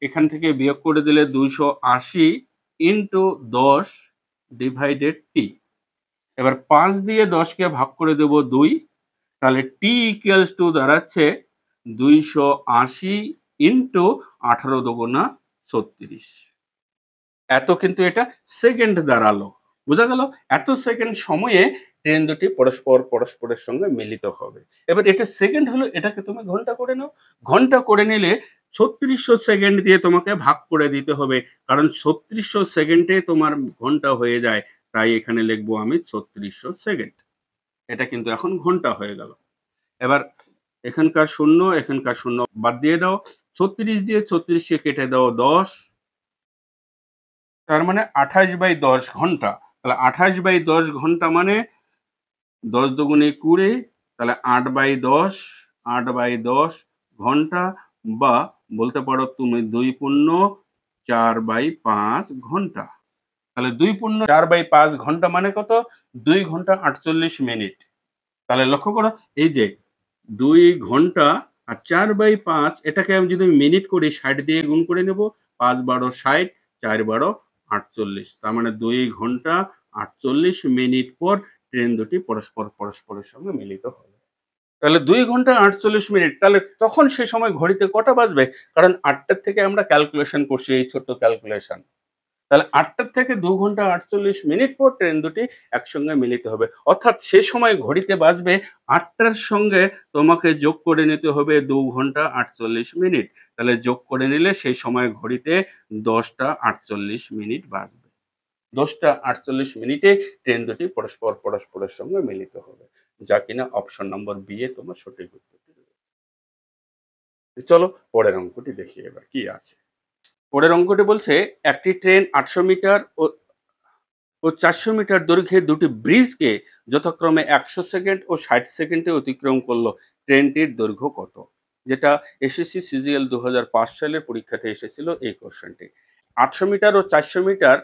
এখান থেকে বিয়োগ করে দিলে ২৮০ ইনটু ১০ ডিভাইডেড টি। এবার ৫ দিয়ে ১০ কে ভাগ করে দেব ২। তাহলে টি ইকুয়ালস টু দাঁড়াচ্ছে ২৮০ ইনটু ১৮ দুগুণা ৩৬। এত কিন্তু এটা সেকেন্ড দাঁড়ালো। বোঝা গেল? এত সেকেন্ড সময়ে ট্রেন দুটি পরস্পরের সঙ্গে মিলিত হবে। এবার এটা সেকেন্ড হলো, এটাকে তুমি ঘন্টা করে নাও। ঘন্টা করে নিলে ৩৬০০ সেকেন্ড দিয়ে তোমাকে ভাগ করে দিতে হবে। কারণ ৩৬০০ সেকেন্ডে তোমার ঘন্টা হয়ে যায়। তাই এখানে লিখবো আমি ৩৬০০ সেকেন্ড। এটা কিন্তু এখন ঘন্টা হয়ে গেল। এবার এখানকার শূন্য, এখানকার শূন্য বাদ দিয়ে দাও। ৩৬ দিয়ে ৩৬ কে কেটে দাও ১০। তার মানে ২৮/১০ ঘন্টা। তাহলে ২৮/১০ ঘন্টা মানে ১০ দুগুণে ২০, তাহলে ৮/১০, ৮/১০ ঘন্টা, বা বলতে পারো তুমি ২ পূর্ণ ৪/৫ ঘন্টা। তাহলে ২ পূর্ণ ৪/৫ ঘন্টা মানে কত? ২ ঘন্টা ৪৮ মিনিট। তাহলে লক্ষ্য করো, এই যে ২ ঘন্টা আর ৪/৫, এটাকে আমি যদি মিনিট করি ৬০ দিয়ে গুণ করে নেব। ৫-১২ ৬০, ৪-১২ ৪৮। তার মানে ২ ঘন্টা ৪৮ মিনিট পর ট্রেন দুটি পরস্পরের সঙ্গে মিলিত হবে। তাহলে ২ ঘন্টা ৪৮ মিনিট। তাহলে তখন সে সময় ঘড়িতে কটা বাজবে? কারণ ৮টার থেকে আমরা ক্যালকুলেশন করছি, এই ছোট্ট ক্যালকুলেশন। তাহলে ৮টার থেকে ২ ঘন্টা ৪৮ মিনিট পর ট্রেন দুটি একসঙ্গে মিলিত হবে। অর্থাৎ সে সময় ঘড়িতে বাজবে ৮টার সঙ্গে তোমাকে যোগ করে নিতে হবে ২ ঘন্টা ৪৮ মিনিট। তাহলে যোগ করে নিলে সেই সময় ঘড়িতে ১০টা ৪৮ মিনিট বাজবে। ১০টা ৪৮ মিনিটে ট্রেন দুটি পরস্পরের সঙ্গে মিলিত হবে। যা কিনা অপশন নম্বর বি এ তোমার সঠিক উত্তরটি রয়েছে। চলো পরের অঙ্কটি দেখি এবার কি আছে। পরের অঙ্কটি বলছে একটি ট্রেন ৮০০ মিটার ও ৪০০ মিটার দৈর্ঘ্যের দুটি ব্রিজকে যথাক্রমে ১০০ সেকেন্ড ও ৬০ সেকেন্ডে অতিক্রম করলো। ট্রেনটির দৈর্ঘ্য কত? যেটা এসএসসি সিজিএল ২০০৫ সালের পরীক্ষাতে এসেছিল এই কোশ্চেনটি। ৮০০ মিটার ও ৪০০ মিটার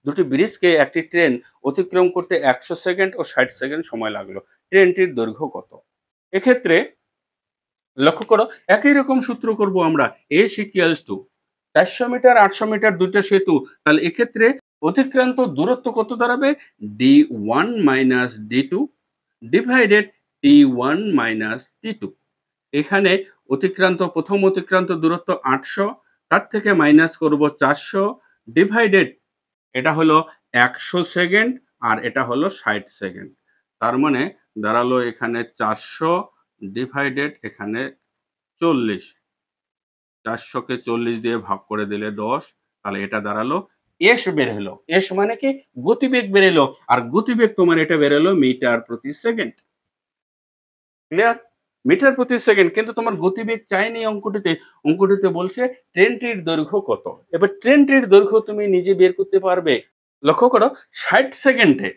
দুটি ব্রিজকে একটি ট্রেন অতিক্রম করতে 100 সেকেন্ড ও 60 সেকেন্ড সময় লাগলো। ট্রেনটির দৈর্ঘ্য কত? এক্ষেত্রে লক্ষ্য করো, একই রকম সূত্র করব আমরা। S equals to 400 metre 800 metre দুইটা সেতু, তাহলে এক্ষেত্রে অতিক্রান্ত দূরত্ব কত দাঁড়াবে? d1 minus d2 divided t1 minus t2। এখানে প্রথম অতিক্রান্ত দূরত্ব 800, তার থেকে মাইনাস করব 400 ডিভাইডেড, এটা হলো 100 সেকেন্ড আর এটা হলো 60 সেকেন্ড। তার মানে দাঁড়ালো এখানে 400 ডিভাইডেড এখানে 40। 400 কে 40 দিয়ে ভাগ করে দিলে 10, তাহলে এটা দাঁড়ালো এস বের হলো। এস মানে কি? গতিবেগ বের এলো। আর গতিবেগ তোমার এটা বের হলো মিটার প্রতি সেকেন্ড। ক্লিয়ার? মিটার প্রতি সেকেন্ড, কিন্তু তোমার গতিবেগ চাইনি অঙ্কটিতে। অঙ্কটিতে বলছে ট্রেনটির দৈর্ঘ্য কত। এবার ট্রেনটির দৈর্ঘ্য তুমি নিজে বের করতে পারবে। লক্ষ্য করো, 60 সেকেন্ডে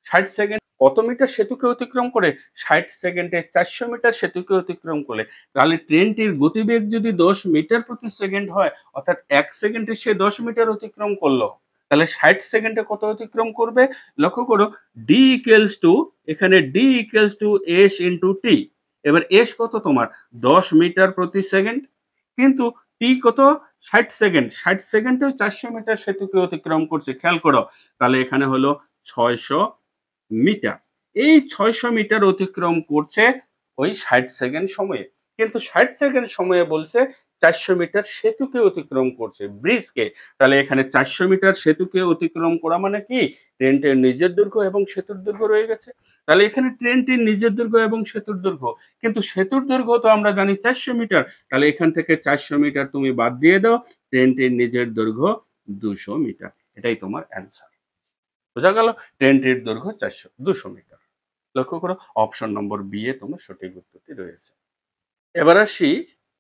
60 সেকেন্ড কত মিটার সেতুকে অতিক্রম করে? 60 সেকেন্ডে 400 মিটার সেতুকে অতিক্রম করে। তাহলে ট্রেনটির গতিবেগ যদি 10 মিটার প্রতি সেকেন্ড হয়, অর্থাৎ 1 সেকেন্ডে সে 10 মিটার অতিক্রম করলো, তাহলে 60 সেকেন্ডে কত অতিক্রম করবে? লক্ষ্য করো, ডি ইকুয়ালস টু, এখানে D equals to S into T. এবার এস কত তোমার? 10 মিটার প্রতি সেকেন্ড, কিন্তু টি কত? 60 সেকেন্ড। 60 সেকেন্ডেও 400 মিটার সেতুকে অতিক্রম করছে, খেয়াল করো। তাহলে এখানে হলো 600 মিটার। এই 600 মিটার অতিক্রম করছে ওই 60 সেকেন্ড সময়ে। কিন্তু 60 সেকেন্ড সময়ে বলছে 400 মিটার সেতুকে অতিক্রম করছে, ব্রিজকে। তাহলে এখানে 400 মিটার সেতুকে অতিক্রম করা মানে কি? ট্রেনটির নিজের দৈর্ঘ্য এবং সেতুর দৈর্ঘ্য রয়ে গেছে। তাহলে এখানে ট্রেনটির নিজের দৈর্ঘ্য এবং সেতুর দৈর্ঘ্য, কিন্তু সেতুর দৈর্ঘ্য তো আমরা জানি 400 মিটার। তাহলে এখান থেকে 400 মিটার তুমি বাদ দিয়ে দাও, ট্রেনটির নিজের দৈর্ঘ্য 200 মিটার। এটাই তোমার অ্যান্সার। বোঝা গেল? ট্রেনটির দৈর্ঘ্য 200 মিটার। লক্ষ্য করো, অপশন নম্বর বি এ তোমার সঠিক উত্তরটি রয়েছে। এবার আসি,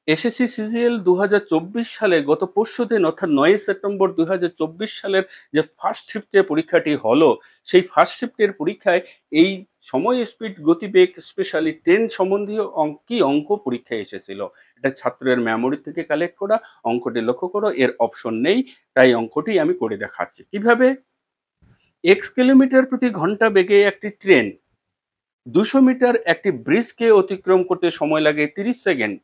এসএসসি সিজিএল 2024 সালে গত পরশুদিন অর্থাৎ 9 সেপ্টেম্বর 2024 সালের যে ফার্স্ট শিফটের পরীক্ষাটি হলো, সেই ফার্স্ট শিফটের পরীক্ষায় এই সময়, স্পিড, গতিবেগ, স্পেশালি ট্রেন সম্বন্ধীয় কি অঙ্ক পরীক্ষায় এসেছিল। এটা ছাত্রের মেমোরি থেকে কালেক্ট করা অঙ্কটি। লক্ষ্য করো, এর অপশন নেই, তাই অঙ্কটি আমি করে দেখাচ্ছি। কিভাবে? x কিলোমিটার প্রতি ঘন্টা বেগে একটি ট্রেন 200 মিটার একটি ব্রিজকে অতিক্রম করতে সময় লাগে 30 সেকেন্ড।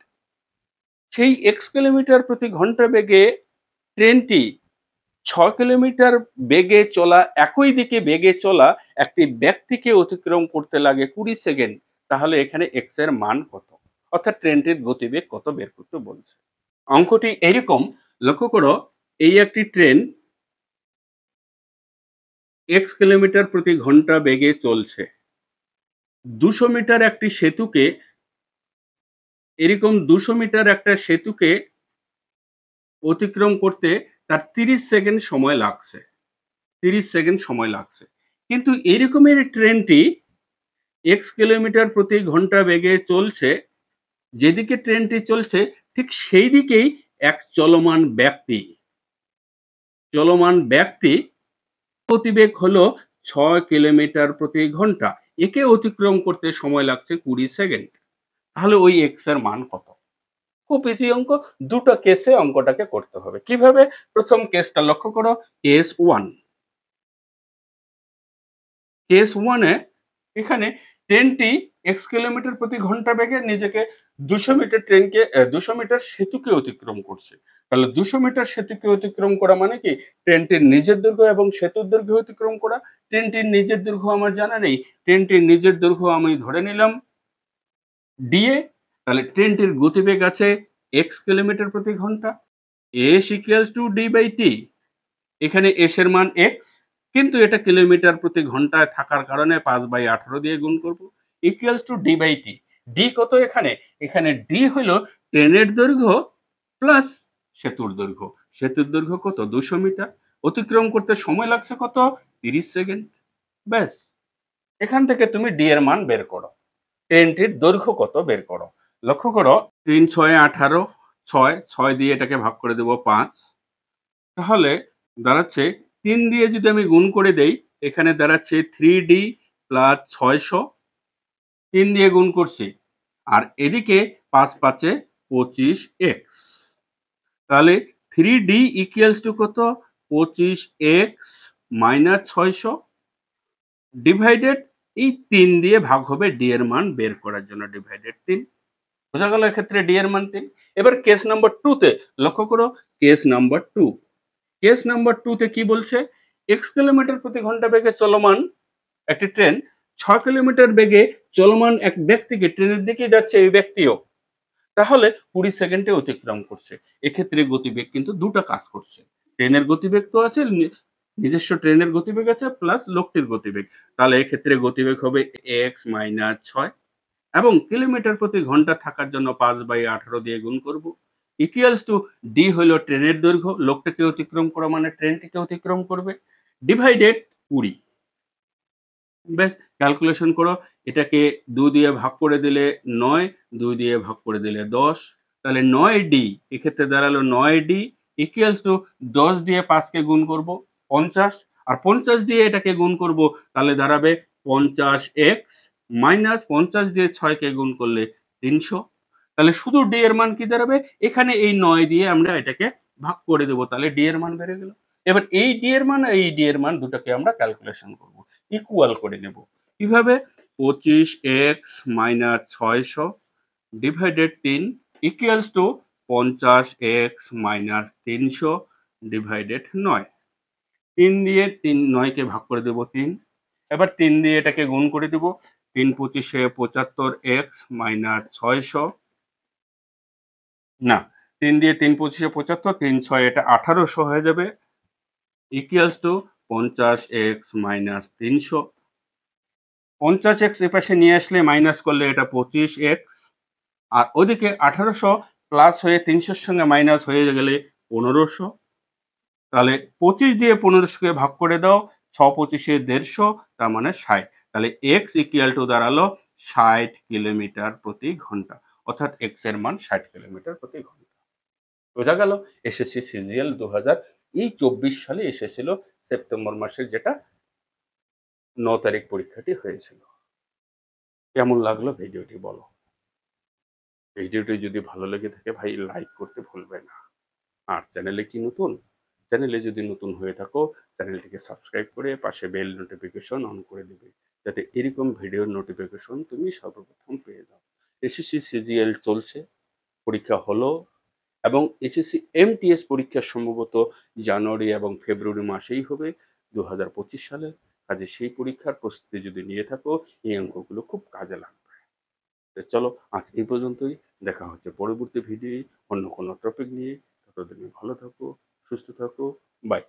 সেই x কিলোমিটার প্রতি ঘন্টা বেগে ট্রেনটি 6 কিলোমিটার বেগে চলা, একই দিকে বেগে চলা একটি ব্যক্তিকে অতিক্রম করতে লাগে 20 সেকেন্ড। তাহলে এখানে x এর মান কত? অর্থাৎ ট্রেনটির গতিবেগ কত বের করতে বলছে। অঙ্কটি এইরকম। লক্ষ্য করো, এই একটি ট্রেন x কিলোমিটার প্রতি ঘন্টা বেগে চলছে। 200 মিটার একটি সেতুকে, এরকম 200 মিটার একটা সেতুকে অতিক্রম করতে তার 30 সেকেন্ড সময় লাগছে। 30 সেকেন্ড সময় লাগছে। কিন্তু এরকমের ট্রেনটি x কিলোমিটার প্রতি ঘন্টা বেগে চলছে। যেদিকে ট্রেনটি চলছে ঠিক সেই দিকেই এক চলমান ব্যক্তি গতিবেগ হলো 6 কিলোমিটার প্রতি ঘন্টা। একে অতিক্রম করতে সময় লাগছে 20 সেকেন্ড। তাহলে ওই x এর মান কত? খুব ইজি অঙ্ক। দুটো কেসে অঙ্কটাকে করতে হবে। কিভাবে? প্রথম কেসটা লক্ষ্য করো, কেস 1। কেস 1 এ এখানে ট্রেনটি x কিলোমিটার প্রতি ঘন্টা বেগে নিজেকে 200 মিটার ট্রেনকে 200 মিটার সেতুকে অতিক্রম করছে। তাহলে 200 মিটার সেতুকে অতিক্রম করা মানে কি? ট্রেনটির নিজের দৈর্ঘ্য এবং সেতুর দৈর্ঘ্য অতিক্রম করা। ট্রেনটির নিজের দৈর্ঘ্য আমার জানা নেই। ট্রেনটির নিজের দৈর্ঘ্য আমি ধরে নিলাম dA। তাহলে ট্রেনটির গতিবেগ আছে x কিলোমিটার প্রতি ঘন্টা। s equals to d/t। এখানে s এর মান x, কিন্তু এটা কিলোমিটার প্রতি ঘন্টায় থাকার কারণে 5/18 দিয়ে গুণ করব, equals to d/t। d কত এখানে? এখানে d হলো ট্রেনের দৈর্ঘ্য প্লাস সেতুর দৈর্ঘ্য। সেতুর দৈর্ঘ্য কত? 200 মিটার। অতিক্রম করতে সময় লাগছে কত? 30 সেকেন্ড। ব্যাস, এখান থেকে তুমি d এর মান বের করো। ট্রেনটির দৈর্ঘ্য কত বের করো। লক্ষ্য করো, 3 6 18, 6 দিয়ে এটাকে ভাগ করে দেব 5। তাহলে দাঁড়াচ্ছে 3 দিয়ে যদি আমি গুণ করে দেই, এখানে দাঁড়াচ্ছে 3d প্লাস 600। 3 দিয়ে গুণ করছি। আর এদিকে 5 5 25x। তাহলে 3d ইকুয়ালস টু কত? 25x মাইনাস 600 ডিভাইডেড এই 3 দিয়ে ভাগ হবে ডি এর মান বের করার জন্য ডিভাইডেড 3। বোঝা গেল এক্ষেত্রে ডি এর মান 3। এবার কেস নাম্বার 2 তে লক্ষ্য করো, কেস নাম্বার 2। কেস নাম্বার 2 তে কি বলছে? x কিলোমিটার প্রতি ঘন্টা বেগে চলমান একটি ট্রেন 6 কিলোমিটার বেগে চলমান এক ব্যক্তিকে ট্রেনের দিকে যাচ্ছে, এই ব্যক্তিও তাহলে 20 সেকেন্ডে অতিক্রম করছে। এক্ষেত্রে গতিবেগ কিন্তু দুটো কাজ করছে। ট্রেনের গতিবেগ তো আছে, নিজস্ব ট্রেনের গতিবেগ আছে প্লাস লোকটির গতিবেগ। তাহলে এক্ষেত্রে গতিবেগ হবে x মাইনাস 6 এবং কিলোমিটার প্রতি ঘন্টা থাকার জন্য 5/18 দিয়ে গুণ করব। ইকুয়ালস টু ডি হলো ট্রেনের দৈর্ঘ্য, লোকটাকে অতিক্রম করা মানে ট্রেনটিকে অতিক্রম করবে, ডিভাইডেড 20। ব্যাস ক্যালকুলেশন করো। এটাকে 2 দিয়ে ভাগ করে দিলে 9, 2 দিয়ে ভাগ করে দিলে 10। তাহলে 9d এক্ষেত্রে দাঁড়ালো 9d ইকুয়ালস টু 10 দিয়ে 5 কে গুণ করব 50, আর 50 দিয়ে এটাকে গুণ করব তাহলে দাঁড়াবে 50x মাইনাস 50 দিয়ে 6 কে গুণ করলে 300। তাহলে শুধু d এর মান কি দাঁড়াবে? এখানে এই 9 দিয়ে আমরা এটাকে ভাগ করে দেব, তাহলে d এর মান বেড়ে গেল। এবার এই d এর মান এই d এর মান দুটোকে আমরা ক্যালকুলেশন করব, ইকুয়াল করে নেব। কিভাবে? 25x minus 600 divided 3 equals to 50x minus 300 divided 9। 3 দিয়ে 9 কে ভাগ করে দেব 3। এবার 3 দিয়ে এটাকে গুণ করে দেব। 3 25 75x মাইনাস 600, না 3 দিয়ে 3 25 75, 3 6 এটা 1800 হয়ে যাবে equals to 50x minus 300। 50x এপাশে নিয়ে আসলে মাইনাস করলে এটা 25x, আর ওদিকে 1800 প্লাস হয়ে 300 সঙ্গে মাইনাস হয়ে গেলে 1500। তাহলে 25 দিয়ে 1500 কে ভাগ করে দাও, 6 25 150, তার মানে 60। তাহলে x ইকুয়াল টু দাঁড়ালো 60 কিলোমিটার প্রতি ঘন্টা, অর্থাৎ x এর মান 60 কিলোমিটার প্রতি ঘন্টা। বোঝা গেল? এসএসসি সিজিএল 2024 সালে এসেছিল সেপ্টেম্বর মাসে, যেটা 9 তারিখ পরীক্ষাটি হয়েছিল। কেমন লাগলো ভিডিওটি বলো? ভিডিওটি যদি ভালো লেগে থাকে ভাই লাইক করতে ভুলবে না। আর চ্যানেলে কি নতুন? চ্যানেলে যদি নতুন হয়ে থাকো চ্যানেলটিকে সাবস্ক্রাইব করে পাশে বেল নোটিফিকেশন অন করে দিবে, যাতে এরকম ভিডিওর নোটিফিকেশন তুমি সর্বপ্রথম পেয়ে যাও। এসএসসি সিজিএল চলছে, পরীক্ষা হলো, এবং এসএসসি এমটিএস পরীক্ষা সম্ভবত জানুয়ারি এবং ফেব্রুয়ারি মাসেই হবে 2025 সালে। কাজে সেই পরীক্ষার প্রস্তুতি যদি নিয়ে থাকো এই অঙ্কগুলো খুব কাজে লাগবে। তো চলো আজ এই পর্যন্তই, দেখা হচ্ছে পরবর্তী ভিডিও অন্য কোনো টপিক নিয়ে। ততদিনে ভালো থাকো, সুস্থ থাকো, বাই।